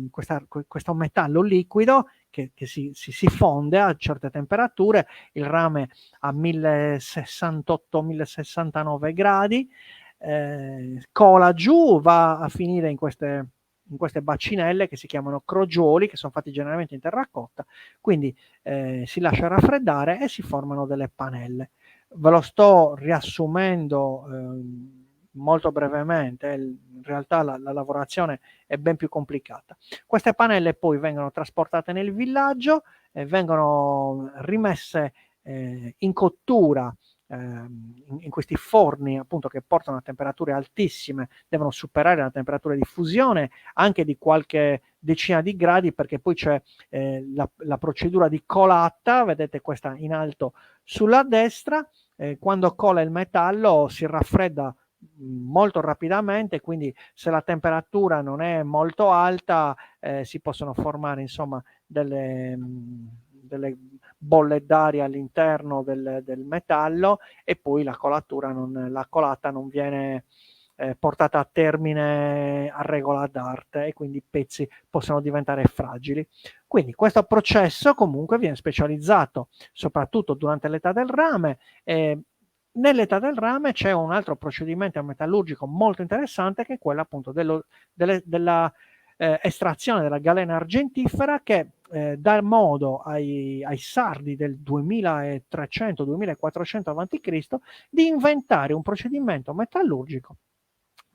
questo metallo liquido che si fonde a certe temperature, il rame a 1068-1069 gradi, cola giù, va a finire in queste bacinelle che si chiamano crogioli, che sono fatti generalmente in terracotta, quindi si lascia raffreddare e si formano delle panelle. Ve lo sto riassumendo molto brevemente, in realtà la lavorazione è ben più complicata. Queste panelle poi vengono trasportate nel villaggio, vengono rimesse in cottura in questi forni appunto che portano a temperature altissime, devono superare la temperatura di fusione anche di qualche decina di gradi, perché poi c'è la procedura di colata, vedete questa in alto sulla destra, quando cola il metallo si raffredda molto rapidamente, quindi se la temperatura non è molto alta si possono formare insomma delle bolle d'aria all'interno del metallo, e poi la colata non viene portata a termine a regola d'arte, e quindi i pezzi possono diventare fragili. Quindi questo processo comunque viene specializzato soprattutto durante l'età del rame. Nell'età del rame c'è un altro procedimento metallurgico molto interessante, che è quello appunto della estrazione della galena argentifera, che dà modo ai sardi del 2300-2400 a.C. di inventare un procedimento metallurgico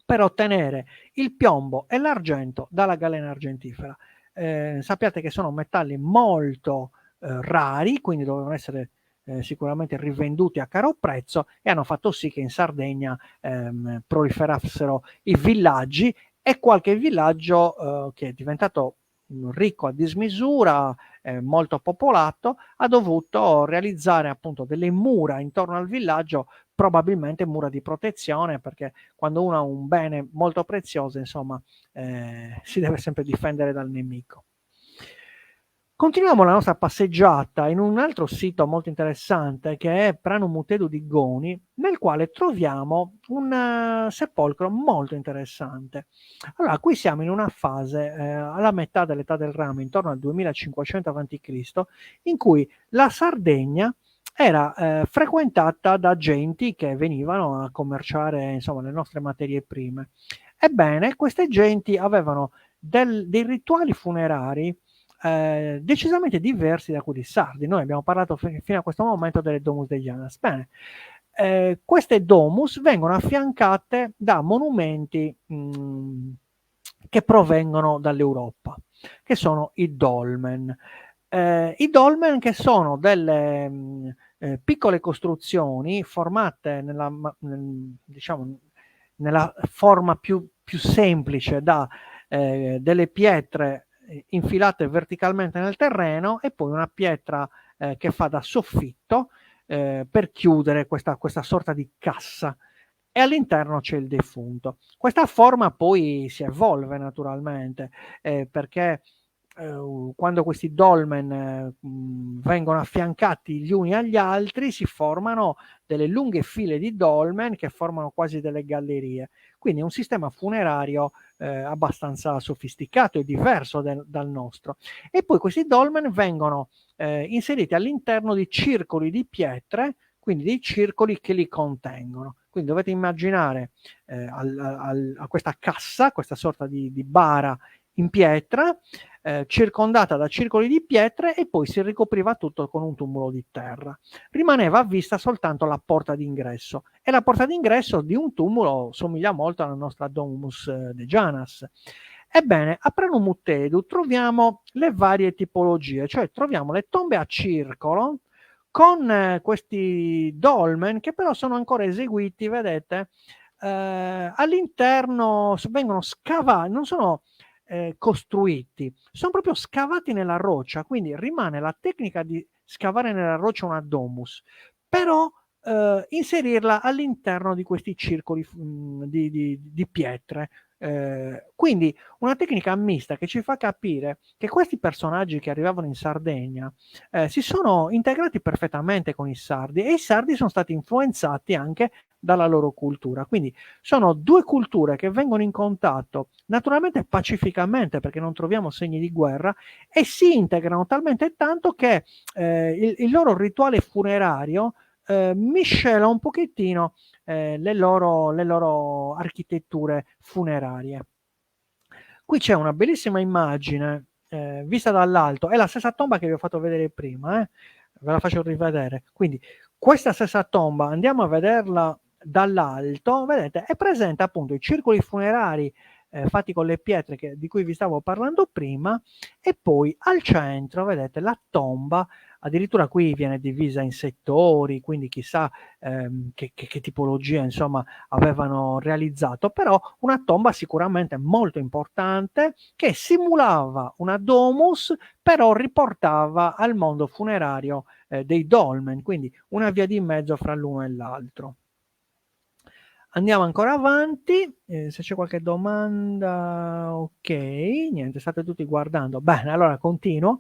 per ottenere il piombo e l'argento dalla galena argentifera. Sappiate che sono metalli molto rari, quindi dovevano essere sicuramente rivenduti a caro prezzo, e hanno fatto sì che in Sardegna proliferassero i villaggi, e qualche villaggio che è diventato ricco a dismisura, molto popolato, ha dovuto realizzare appunto delle mura intorno al villaggio, probabilmente mura di protezione, perché quando uno ha un bene molto prezioso, insomma, si deve sempre difendere dal nemico. Continuiamo la nostra passeggiata in un altro sito molto interessante, che è Pranu Mutedu di Goni, nel quale troviamo un sepolcro molto interessante. Allora, qui siamo in una fase alla metà dell'età del rame, intorno al 2500 a.C., in cui la Sardegna era frequentata da genti che venivano a commerciare insomma le nostre materie prime. Ebbene, queste genti avevano dei rituali funerari decisamente diversi da quelli sardi. Noi abbiamo parlato fino a questo momento delle Domus degli Anas. Bene, queste domus vengono affiancate da monumenti che provengono dall'Europa, che sono i dolmen. I dolmen, che sono delle piccole costruzioni formate diciamo, nella forma più semplice da delle pietre infilate verticalmente nel terreno, e poi una pietra che fa da soffitto per chiudere questa sorta di cassa, e all'interno c'è il defunto. Questa forma poi si evolve naturalmente perché quando questi dolmen vengono affiancati gli uni agli altri, si formano delle lunghe file di dolmen che formano quasi delle gallerie. Quindi è un sistema funerario abbastanza sofisticato e diverso dal nostro. E poi questi dolmen vengono inseriti all'interno di circoli di pietre, quindi dei circoli che li contengono. Quindi dovete immaginare a questa cassa, questa sorta di bara in pietra, circondata da circoli di pietre, e poi si ricopriva tutto con un tumulo di terra. Rimaneva a vista soltanto la porta d'ingresso, e la porta d'ingresso di un tumulo somiglia molto alla nostra Domus de Janas. Ebbene, a Pranum Mutedu troviamo le varie tipologie, cioè troviamo le tombe a circolo con questi dolmen che però sono ancora eseguiti, vedete, all'interno vengono scavati, non sono costruiti, sono proprio scavati nella roccia, quindi rimane la tecnica di scavare nella roccia una domus, però inserirla all'interno di questi circoli di pietre. Quindi una tecnica mista che ci fa capire che questi personaggi che arrivavano in Sardegna si sono integrati perfettamente con i sardi, e i sardi sono stati influenzati anche dalla loro cultura. Quindi sono due culture che vengono in contatto naturalmente pacificamente, perché non troviamo segni di guerra, e si integrano talmente tanto che il loro rituale funerario miscela un pochettino le loro architetture funerarie. Qui c'è una bellissima immagine vista dall'alto, è la stessa tomba che vi ho fatto vedere prima, ve la faccio rivedere. Quindi questa stessa tomba, andiamo a vederla dall'alto, vedete, è presente appunto i circoli funerari fatti con le pietre di cui vi stavo parlando prima, e poi al centro, vedete, la tomba, addirittura qui viene divisa in settori, quindi chissà che tipologia insomma avevano realizzato, però una tomba sicuramente molto importante che simulava una domus, però riportava al mondo funerario dei dolmen, quindi una via di mezzo fra l'uno e l'altro. Andiamo ancora avanti, se c'è qualche domanda, ok, niente, state tutti guardando. Bene, allora continuo.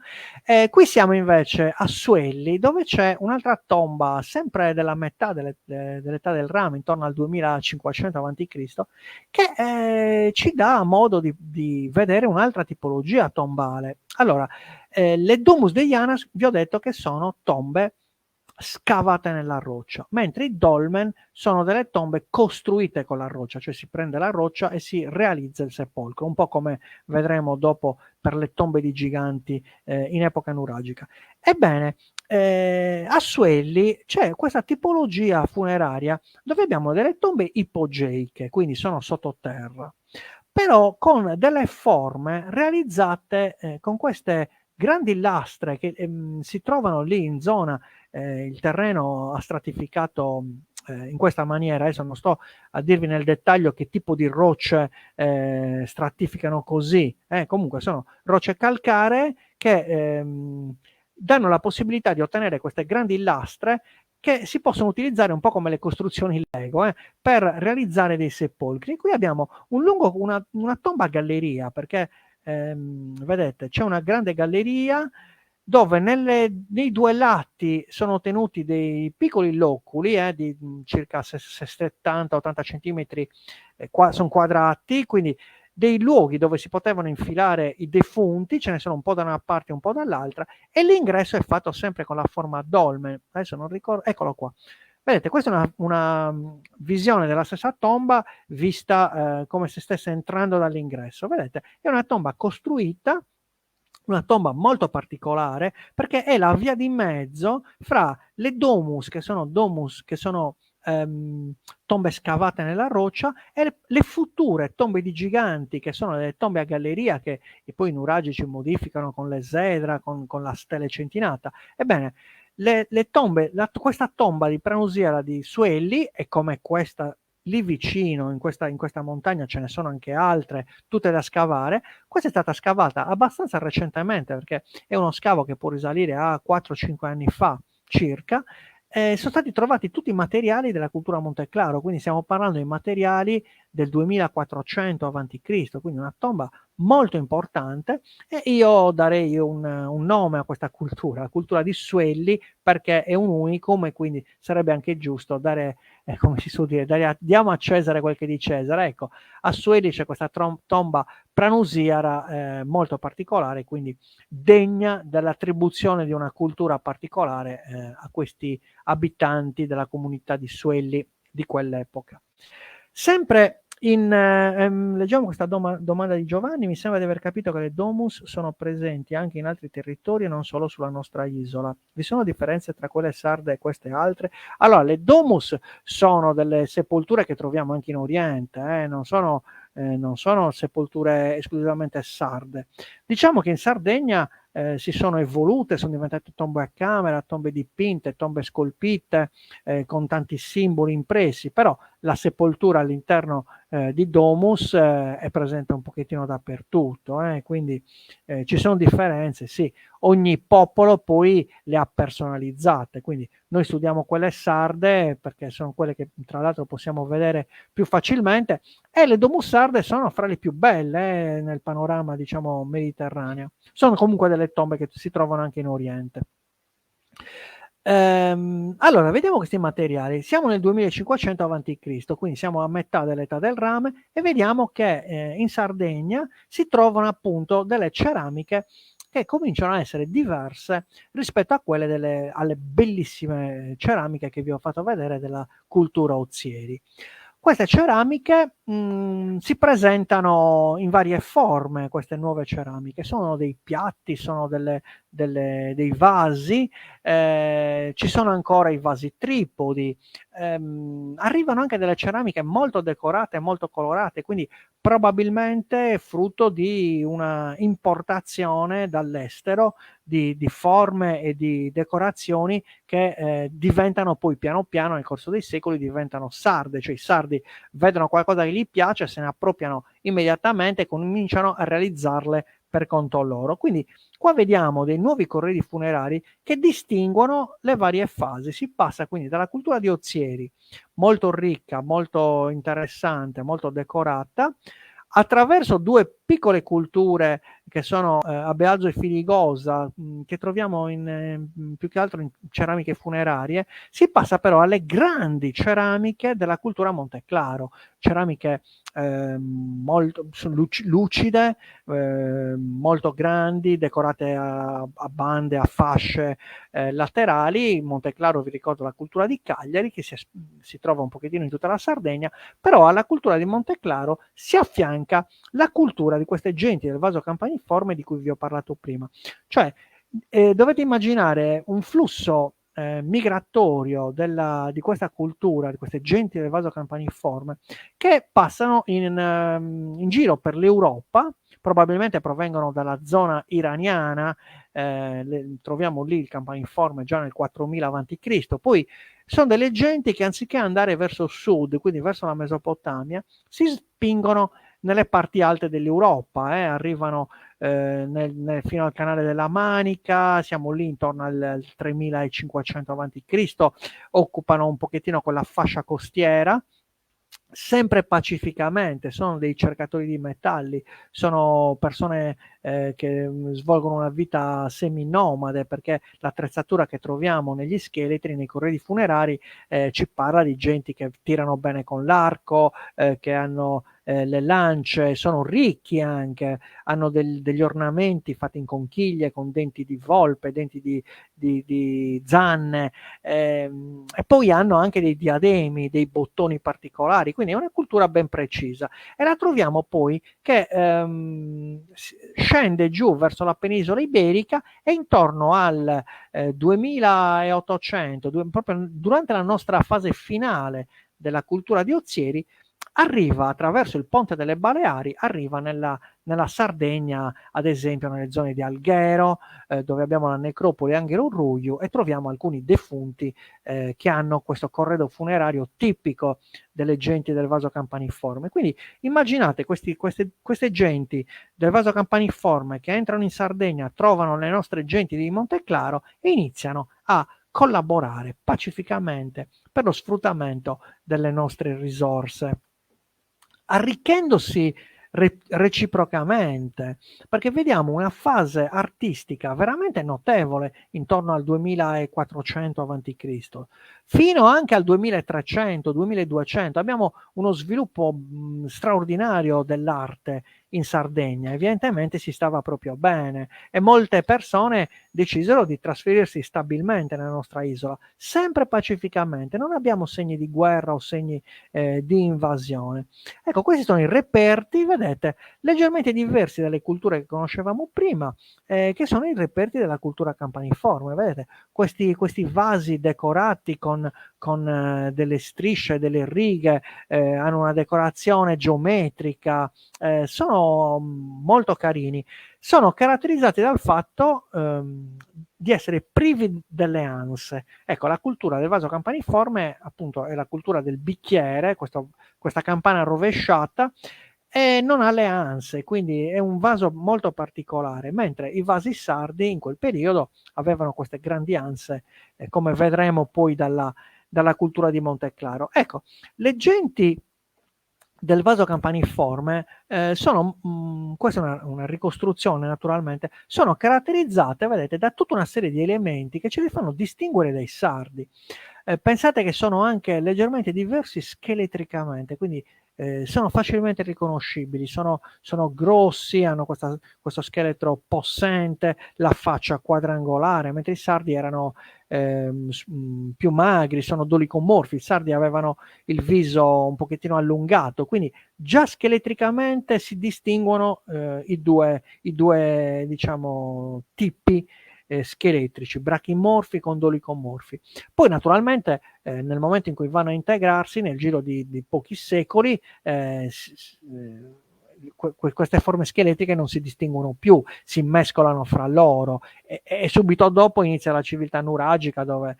Qui siamo invece a Suelli, dove c'è un'altra tomba, sempre della metà dell'età del rame, intorno al 2500 a.C., che ci dà modo di vedere un'altra tipologia tombale. Allora, le Domus de Janas vi ho detto che sono tombe scavate nella roccia, mentre i dolmen sono delle tombe costruite con la roccia, cioè si prende la roccia e si realizza il sepolcro, un po' come vedremo dopo per le tombe di giganti in epoca nuragica. Ebbene, a Suelli c'è questa tipologia funeraria dove abbiamo delle tombe ipogeiche, quindi sono sottoterra, però con delle forme realizzate con queste grandi lastre che si trovano lì in zona. Il terreno ha stratificato in questa maniera. Adesso non sto a dirvi nel dettaglio che tipo di rocce stratificano così, comunque sono rocce calcaree che danno la possibilità di ottenere queste grandi lastre che si possono utilizzare un po' come le costruzioni Lego per realizzare dei sepolcri. Qui abbiamo una tomba galleria, perché vedete c'è una grande galleria dove nei due lati sono tenuti dei piccoli loculi di circa 70-80 centimetri, sono quadrati, quindi dei luoghi dove si potevano infilare i defunti, ce ne sono un po' da una parte e un po' dall'altra, e l'ingresso è fatto sempre con la forma dolmen. Adesso non ricordo, eccolo qua. Vedete, questa è una visione della stessa tomba vista come se stesse entrando dall'ingresso. Vedete, è una tomba costruita, una tomba molto particolare, perché è la via di mezzo fra le domus, che sono tombe scavate nella roccia, e le future tombe di giganti, che sono delle tombe a galleria che poi i nuragici modificano con l'esedra, con la stele centinata. Ebbene, questa tomba di Pranusiera di Suelli, e come questa lì vicino in questa montagna ce ne sono anche altre, tutte da scavare. Questa è stata scavata abbastanza recentemente, perché è uno scavo che può risalire a 4-5 anni fa circa. Sono stati trovati tutti i materiali della cultura Monte Claro, quindi stiamo parlando di materiali del 2400 a.C., quindi una tomba molto importante, e io darei un nome a questa cultura, la cultura di Suelli, perché è un unicum e quindi sarebbe anche giusto dare, come si suol dire, diamo a Cesare quel che è di Cesare. Ecco, a Suelli c'è questa tomba pranusiara molto particolare, quindi degna dell'attribuzione di una cultura particolare a questi abitanti della comunità di Suelli di quell'epoca. Sempre leggiamo questa domanda di Giovanni. Mi sembra di aver capito che le domus sono presenti anche in altri territori e non solo sulla nostra isola. Vi sono differenze tra quelle sarde e queste altre? Allora, le domus sono delle sepolture che troviamo anche in Oriente, non sono sepolture esclusivamente sarde. Diciamo che in Sardegna si sono evolute, sono diventate tombe a camera, tombe dipinte, tombe scolpite, con tanti simboli impressi, però la sepoltura all'interno di domus è presente un pochettino dappertutto, quindi ci sono differenze, sì. Ogni popolo poi le ha personalizzate, quindi noi studiamo quelle sarde perché sono quelle che tra l'altro possiamo vedere più facilmente, e le domus sarde sono fra le più belle nel panorama, diciamo, mediterraneo. Sono comunque delle tombe che si trovano anche in Oriente. Allora, vediamo questi materiali. Siamo nel 2500 a.C., quindi siamo a metà dell'età del rame, e vediamo che in Sardegna si trovano appunto delle ceramiche che cominciano a essere diverse rispetto a quelle alle bellissime ceramiche che vi ho fatto vedere della cultura Ozieri. Queste ceramiche si presentano in varie forme, queste nuove ceramiche. Sono dei piatti, sono dei vasi, ci sono ancora i vasi tripodi, arrivano anche delle ceramiche molto decorate, molto colorate, quindi probabilmente frutto di una importazione dall'estero di forme e di decorazioni che diventano poi piano piano nel corso dei secoli diventano sarde, cioè i sardi vedono qualcosa che gli piace, se ne appropriano immediatamente e cominciano a realizzarle per conto loro. Quindi qua vediamo dei nuovi corredi funerari che distinguono le varie fasi. Si passa quindi dalla cultura di Ozieri, molto ricca, molto interessante, molto decorata, attraverso due piccole culture che sono Abealzo e Filigosa, che troviamo più che altro in ceramiche funerarie, si passa però alle grandi ceramiche della cultura Monteclaro, ceramiche molto lucide, molto grandi, decorate a bande, a fasce laterali. Monteclaro, vi ricordo, la cultura di Cagliari, che si trova un pochettino in tutta la Sardegna, però alla cultura di Monteclaro si affianca la cultura di queste genti del vaso campaniforme di cui vi ho parlato prima. Cioè, dovete immaginare un flusso migratorio di questa cultura, di queste genti del vaso campaniforme, che passano in giro per l'Europa, probabilmente provengono dalla zona iraniana, troviamo lì il campaniforme già nel 4000 a.C., poi sono delle genti che anziché andare verso sud, quindi verso la Mesopotamia, si spingono nelle parti alte dell'Europa, arrivano fino al canale della Manica, siamo lì intorno al 3500 a.C., occupano un pochettino quella fascia costiera, sempre pacificamente, sono dei cercatori di metalli, sono persone che svolgono una vita seminomade, perché l'attrezzatura che troviamo negli scheletri, nei corredi funerari, ci parla di genti che tirano bene con l'arco, che hanno le lance, sono ricchi anche, hanno degli ornamenti fatti in conchiglie con denti di volpe, denti di zanne, e poi hanno anche dei diademi, dei bottoni particolari, quindi è una cultura ben precisa, e la troviamo poi che scende giù verso la penisola iberica, e intorno al 2800, proprio durante la nostra fase finale della cultura di Ozieri, arriva attraverso il Ponte delle Baleari, arriva nella Sardegna, ad esempio nelle zone di Alghero, dove abbiamo la necropoli Anghero Ruiu, e troviamo alcuni defunti che hanno questo corredo funerario tipico delle genti del vaso campaniforme. Quindi immaginate queste genti del vaso campaniforme che entrano in Sardegna, trovano le nostre genti di Monteclaro e iniziano a collaborare pacificamente per lo sfruttamento delle nostre risorse. arricchendosi reciprocamente, perché vediamo una fase artistica veramente notevole intorno al 2400 a.C., fino anche al 2300, 2200. Abbiamo uno sviluppo straordinario dell'arte in Sardegna. Evidentemente si stava proprio bene e molte persone decisero di trasferirsi stabilmente nella nostra isola, sempre pacificamente. Non abbiamo segni di guerra o segni di invasione. Ecco, questi sono i reperti, vedete, leggermente diversi dalle culture che conoscevamo prima, che sono i reperti della cultura campaniforme. Vedete, questi vasi decorati con delle strisce, delle righe, hanno una decorazione geometrica, sono molto carini. Sono caratterizzati dal fatto di essere privi delle anse. Ecco, la cultura del vaso campaniforme, appunto, è la cultura del bicchiere, questa campana rovesciata, e non ha le anse, quindi è un vaso molto particolare, mentre i vasi sardi in quel periodo avevano queste grandi anse, come vedremo poi dalla cultura di Monteclaro. Ecco, le genti del vaso campaniforme sono, questa è una ricostruzione naturalmente, sono caratterizzate, vedete, da tutta una serie di elementi che ce li fanno distinguere dai sardi. Pensate che sono anche leggermente diversi scheletricamente, quindi sono facilmente riconoscibili, sono grossi, hanno questo scheletro possente, la faccia quadrangolare, mentre i sardi erano più magri, sono dolicomorfi. I sardi avevano il viso un pochettino allungato, quindi già scheletricamente si distinguono i due diciamo, tipi scheletrici, brachimorfi con dolicomorfi. Poi naturalmente nel momento in cui vanno a integrarsi, nel giro di pochi secoli, queste forme scheletriche non si distinguono più, si mescolano fra loro e subito dopo inizia la civiltà nuragica, dove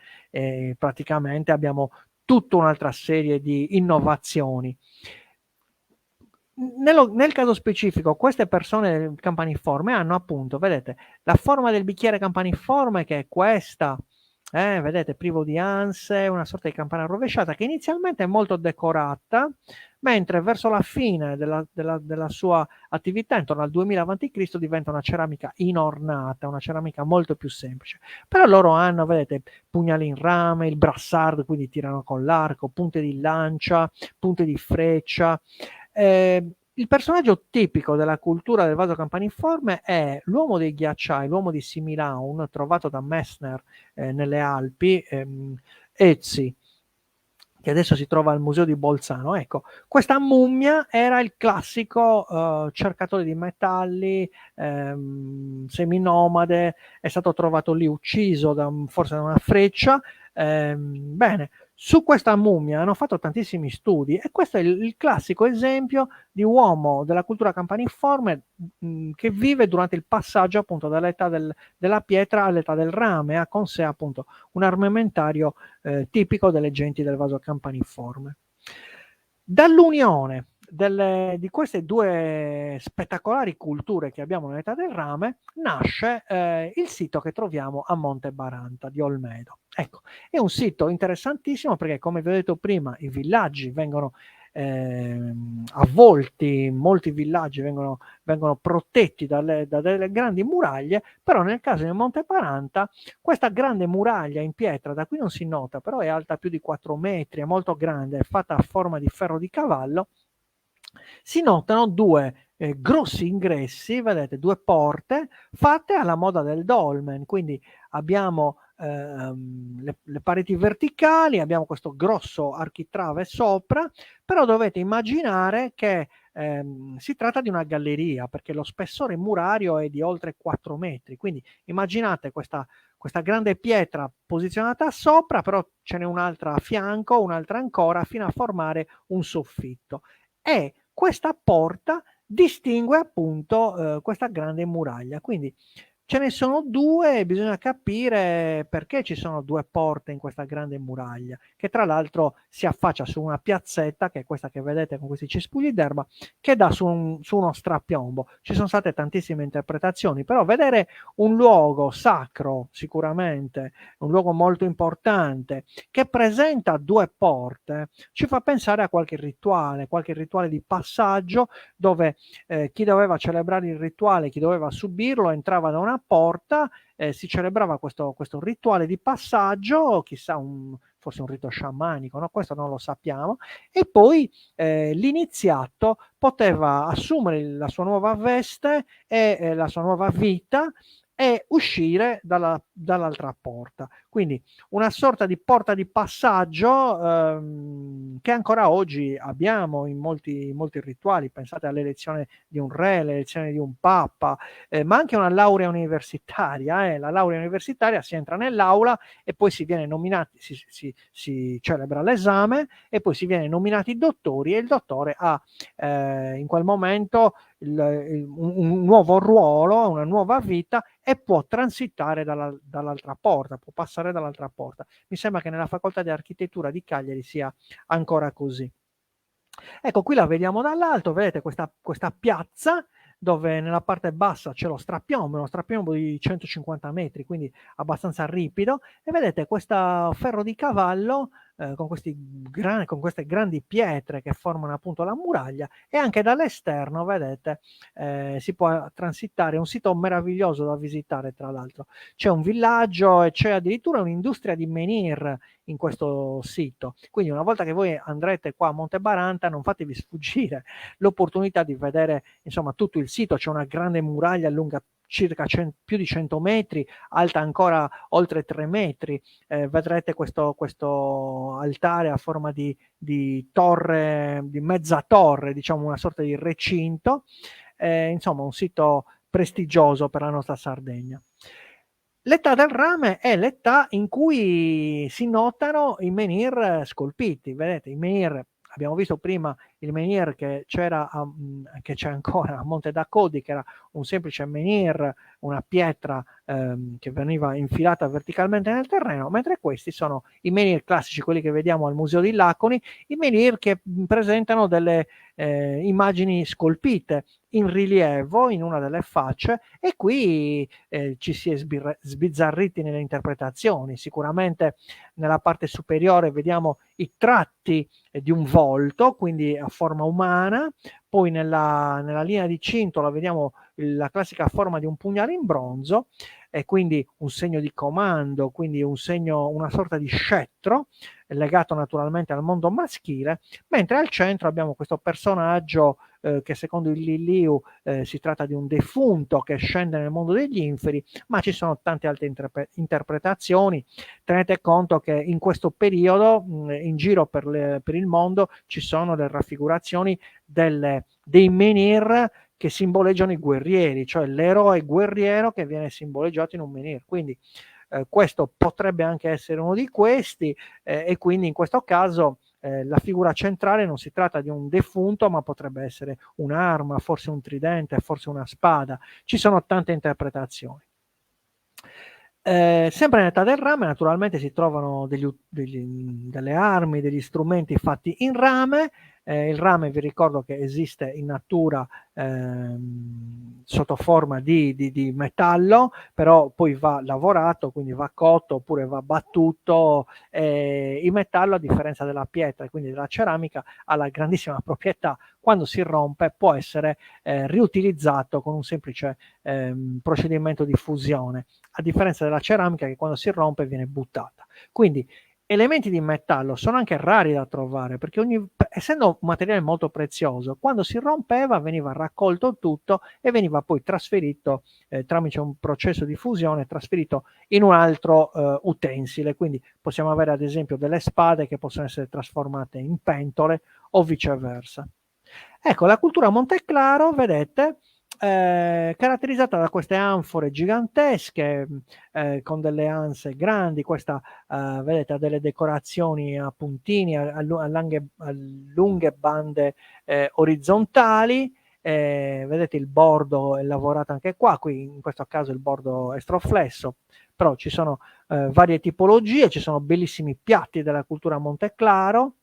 praticamente abbiamo tutta un'altra serie di innovazioni. Nel caso specifico, queste persone campaniforme hanno appunto, vedete, la forma del bicchiere campaniforme, che è questa, vedete, privo di anse, una sorta di campana rovesciata che inizialmente è molto decorata, mentre verso la fine della sua attività, intorno al 2000 a.C., diventa una ceramica inornata, una ceramica molto più semplice. Però loro hanno, vedete, pugnali in rame, il brassard, quindi tirano con l'arco, punte di lancia, punte di freccia. Il personaggio tipico della cultura del vaso campaniforme è l'uomo dei ghiacciai, l'uomo di Similaun, trovato da Messner nelle Alpi, Ezzi, che adesso si trova al museo di Bolzano. Ecco, questa mummia era il classico cercatore di metalli, seminomade, è stato trovato lì ucciso forse da una freccia. Bene, su questa mummia hanno fatto tantissimi studi e questo è il classico esempio di uomo della cultura campaniforme che vive durante il passaggio appunto dall'età della pietra all'età del rame, ha con sé appunto un armamentario tipico delle genti del vaso campaniforme. Dall'unione di queste due spettacolari culture che abbiamo nell'età del rame nasce il sito che troviamo a Monte Baranta di Olmedo. Ecco, è un sito interessantissimo perché, come vi ho detto prima, i villaggi vengono avvolti, molti villaggi vengono protetti da delle grandi muraglie, però nel caso di Monte Baranta questa grande muraglia in pietra, da qui non si nota, però è alta più di 4 metri, è molto grande, è fatta a forma di ferro di cavallo, si notano due grossi ingressi, vedete, due porte fatte alla moda del dolmen, quindi abbiamo le pareti verticali, abbiamo questo grosso architrave sopra, però dovete immaginare che si tratta di una galleria, perché lo spessore murario è di oltre 4 metri, quindi immaginate questa grande pietra posizionata sopra, però ce n'è un'altra a fianco, un'altra ancora, fino a formare un soffitto. E questa porta distingue appunto questa grande muraglia. Quindi Ce ne sono due e bisogna capire perché ci sono due porte in questa grande muraglia, che tra l'altro si affaccia su una piazzetta, che è questa che vedete con questi cespugli d'erba, che dà su uno strapiombo. Ci sono state tantissime interpretazioni, però vedere un luogo sacro, sicuramente, un luogo molto importante, che presenta due porte, ci fa pensare a qualche rituale di passaggio dove chi doveva celebrare il rituale, chi doveva subirlo, entrava da una porta, si celebrava questo rituale di passaggio, chissà, forse un rito sciamanico, no? Questo non lo sappiamo, e poi l'iniziato poteva assumere la sua nuova veste e la sua nuova vita e uscire dall'altra porta. Quindi una sorta di porta di passaggio che ancora oggi abbiamo in molti rituali. Pensate all'elezione di un re, l'elezione di un papa, ma anche una laurea universitaria. La laurea universitaria, si entra nell'aula e poi si viene nominati, si celebra l'esame e poi si viene nominati dottori, e il dottore ha in quel momento un nuovo ruolo, una nuova vita, e può transitare dall'altra porta, può passare dall'altra porta. Mi sembra che nella facoltà di architettura di Cagliari sia ancora così. Ecco, qui la vediamo dall'alto, vedete questa piazza dove nella parte bassa c'è lo strapiombo di 150 metri, quindi abbastanza ripido, e vedete questo ferro di cavallo con queste grandi pietre che formano appunto la muraglia, e anche dall'esterno, vedete, si può transitare. È un sito meraviglioso da visitare, tra l'altro. C'è un villaggio e c'è addirittura un'industria di menhir in questo sito. Quindi una volta che voi andrete qua a Monte Baranta, non fatevi sfuggire l'opportunità di vedere insomma tutto il sito. C'è una grande muraglia lunga circa più di 100 metri, alta ancora oltre 3 metri. Vedrete questo altare a forma di torre, di mezza torre, diciamo una sorta di recinto. Insomma, un sito prestigioso per la nostra Sardegna. L'età del rame è l'età in cui si notano i menhir scolpiti. Vedete, i menhir, abbiamo visto prima il menhir che c'era, che c'è ancora a Monte d'Accodi, che era un semplice menhir, una pietra che veniva infilata verticalmente nel terreno, mentre questi sono i menhir classici, quelli che vediamo al Museo di Laconi, i menhir che presentano delle immagini scolpite in rilievo in una delle facce, e qui ci si è sbizzarriti nelle interpretazioni. Sicuramente nella parte superiore vediamo i tratti di un volto, quindi a forma umana, poi nella linea di cintola vediamo la classica forma di un pugnale in bronzo, e quindi un segno di comando, quindi una sorta di scettro legato naturalmente al mondo maschile, mentre al centro abbiamo questo personaggio che secondo il Liliu si tratta di un defunto che scende nel mondo degli inferi, ma ci sono tante altre interpretazioni. Tenete conto che in questo periodo in giro per il mondo ci sono le raffigurazioni dei menhir che simboleggiano i guerrieri, cioè l'eroe guerriero che viene simboleggiato in un menhir. Quindi questo potrebbe anche essere uno di questi, e quindi in questo caso la figura centrale non si tratta di un defunto, ma potrebbe essere un'arma, forse un tridente, forse una spada. Ci sono tante interpretazioni. Sempre nell'età del rame naturalmente si trovano delle armi, degli strumenti fatti in rame. Il rame, vi ricordo che esiste in natura sotto forma di metallo, però poi va lavorato, quindi va cotto oppure va battuto. Il metallo, a differenza della pietra e quindi della ceramica, ha la grandissima proprietà: quando si rompe può essere riutilizzato con un semplice procedimento di fusione, a differenza della ceramica che quando si rompe viene buttata. Quindi elementi di metallo sono anche rari da trovare, perché essendo un materiale molto prezioso, quando si rompeva veniva raccolto tutto e veniva poi trasferito tramite un processo di fusione, trasferito in un altro utensile. Quindi possiamo avere ad esempio delle spade che possono essere trasformate in pentole o viceversa. Ecco, la cultura Monteclaro, vedete, caratterizzata da queste anfore gigantesche con delle anse grandi. Questa vedete ha delle decorazioni a puntini, a lunghe bande orizzontali, vedete il bordo è lavorato anche qua, qui in questo caso il bordo è stroflesso, però ci sono varie tipologie, ci sono bellissimi piatti della cultura Monteclaro.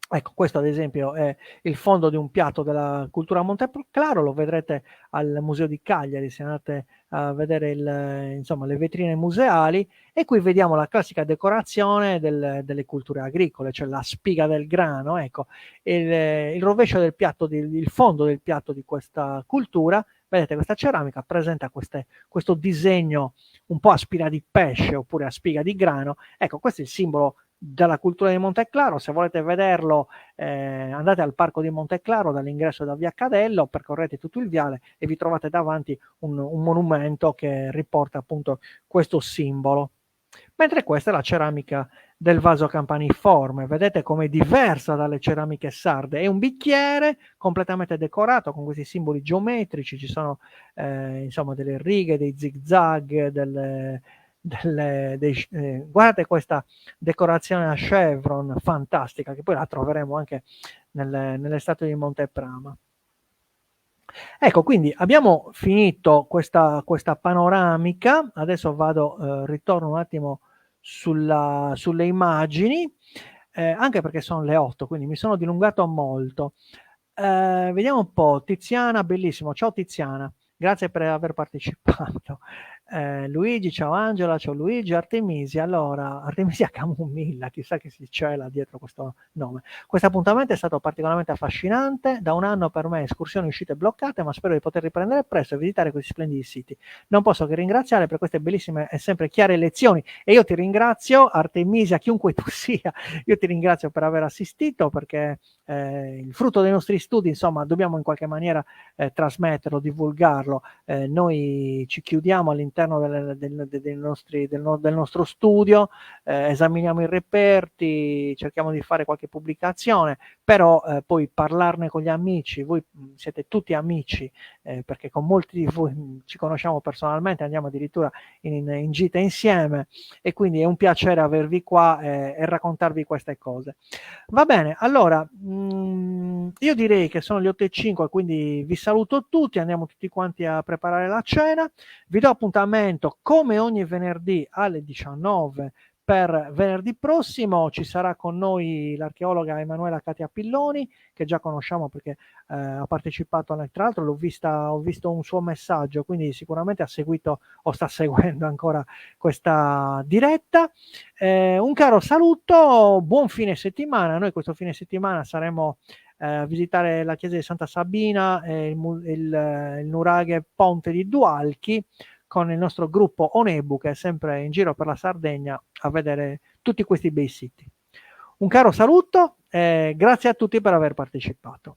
Ecco, questo ad esempio è il fondo di un piatto della cultura Monteclaro, lo vedrete al Museo di Cagliari se andate a vedere insomma, le vetrine museali, e qui vediamo la classica decorazione delle culture agricole, cioè la spiga del grano, ecco, il rovescio del piatto, il fondo del piatto di questa cultura, vedete questa ceramica presenta questo disegno un po' a spira di pesce oppure a spiga di grano, ecco questo è il simbolo della cultura di Monteclaro. Se volete vederlo andate al parco di Monteclaro dall'ingresso da via Cadello, percorrete tutto il viale e vi trovate davanti un monumento che riporta appunto questo simbolo. Mentre questa è la ceramica del vaso campaniforme, vedete com'è diversa dalle ceramiche sarde, è un bicchiere completamente decorato con questi simboli geometrici, ci sono insomma delle righe, dei zigzag, guardate questa decorazione a chevron fantastica, che poi la troveremo anche nelle statue di Monteprama. Ecco, quindi abbiamo finito questa panoramica, adesso ritorno un attimo sulle immagini, anche perché sono le 8, quindi mi sono dilungato molto. Vediamo un po', Tiziana, bellissimo, ciao Tiziana, grazie per aver partecipato. Luigi, ciao Angela, ciao Luigi, Artemisia. Allora, Artemisia Camomilla, chissà che si cela dietro questo nome. Questo appuntamento è stato particolarmente affascinante. Da un anno per me escursioni uscite bloccate, ma spero di poter riprendere presto e visitare questi splendidi siti. Non posso che ringraziare per queste bellissime e sempre chiare lezioni. E io ti ringrazio, Artemisia, chiunque tu sia, io ti ringrazio per aver assistito, perché il frutto dei nostri studi, insomma, dobbiamo in qualche maniera trasmetterlo, divulgarlo. Noi ci chiudiamo all'interno del nostro studio, esaminiamo i reperti, cerchiamo di fare qualche pubblicazione, però poi parlarne con gli amici, voi siete tutti amici, perché con molti di voi ci conosciamo personalmente, andiamo addirittura in gita insieme, e quindi è un piacere avervi qua e raccontarvi queste cose. Va bene, allora io direi che sono le 8:05, quindi vi saluto tutti, andiamo tutti quanti a preparare la cena. Vi do appuntamento come ogni venerdì alle 19 per venerdì prossimo. Ci sarà con noi l'archeologa Emanuela Katia Pilloni, che già conosciamo perché ha partecipato, tra l'altro ho visto un suo messaggio, quindi sicuramente ha seguito o sta seguendo ancora questa diretta. Un caro saluto, buon fine settimana. Noi questo fine settimana saremo a visitare la chiesa di Santa Sabina e il nuraghe Ponte di Dualchi con il nostro gruppo Onebu, che è sempre in giro per la Sardegna a vedere tutti questi bei siti. Un caro saluto e grazie a tutti per aver partecipato.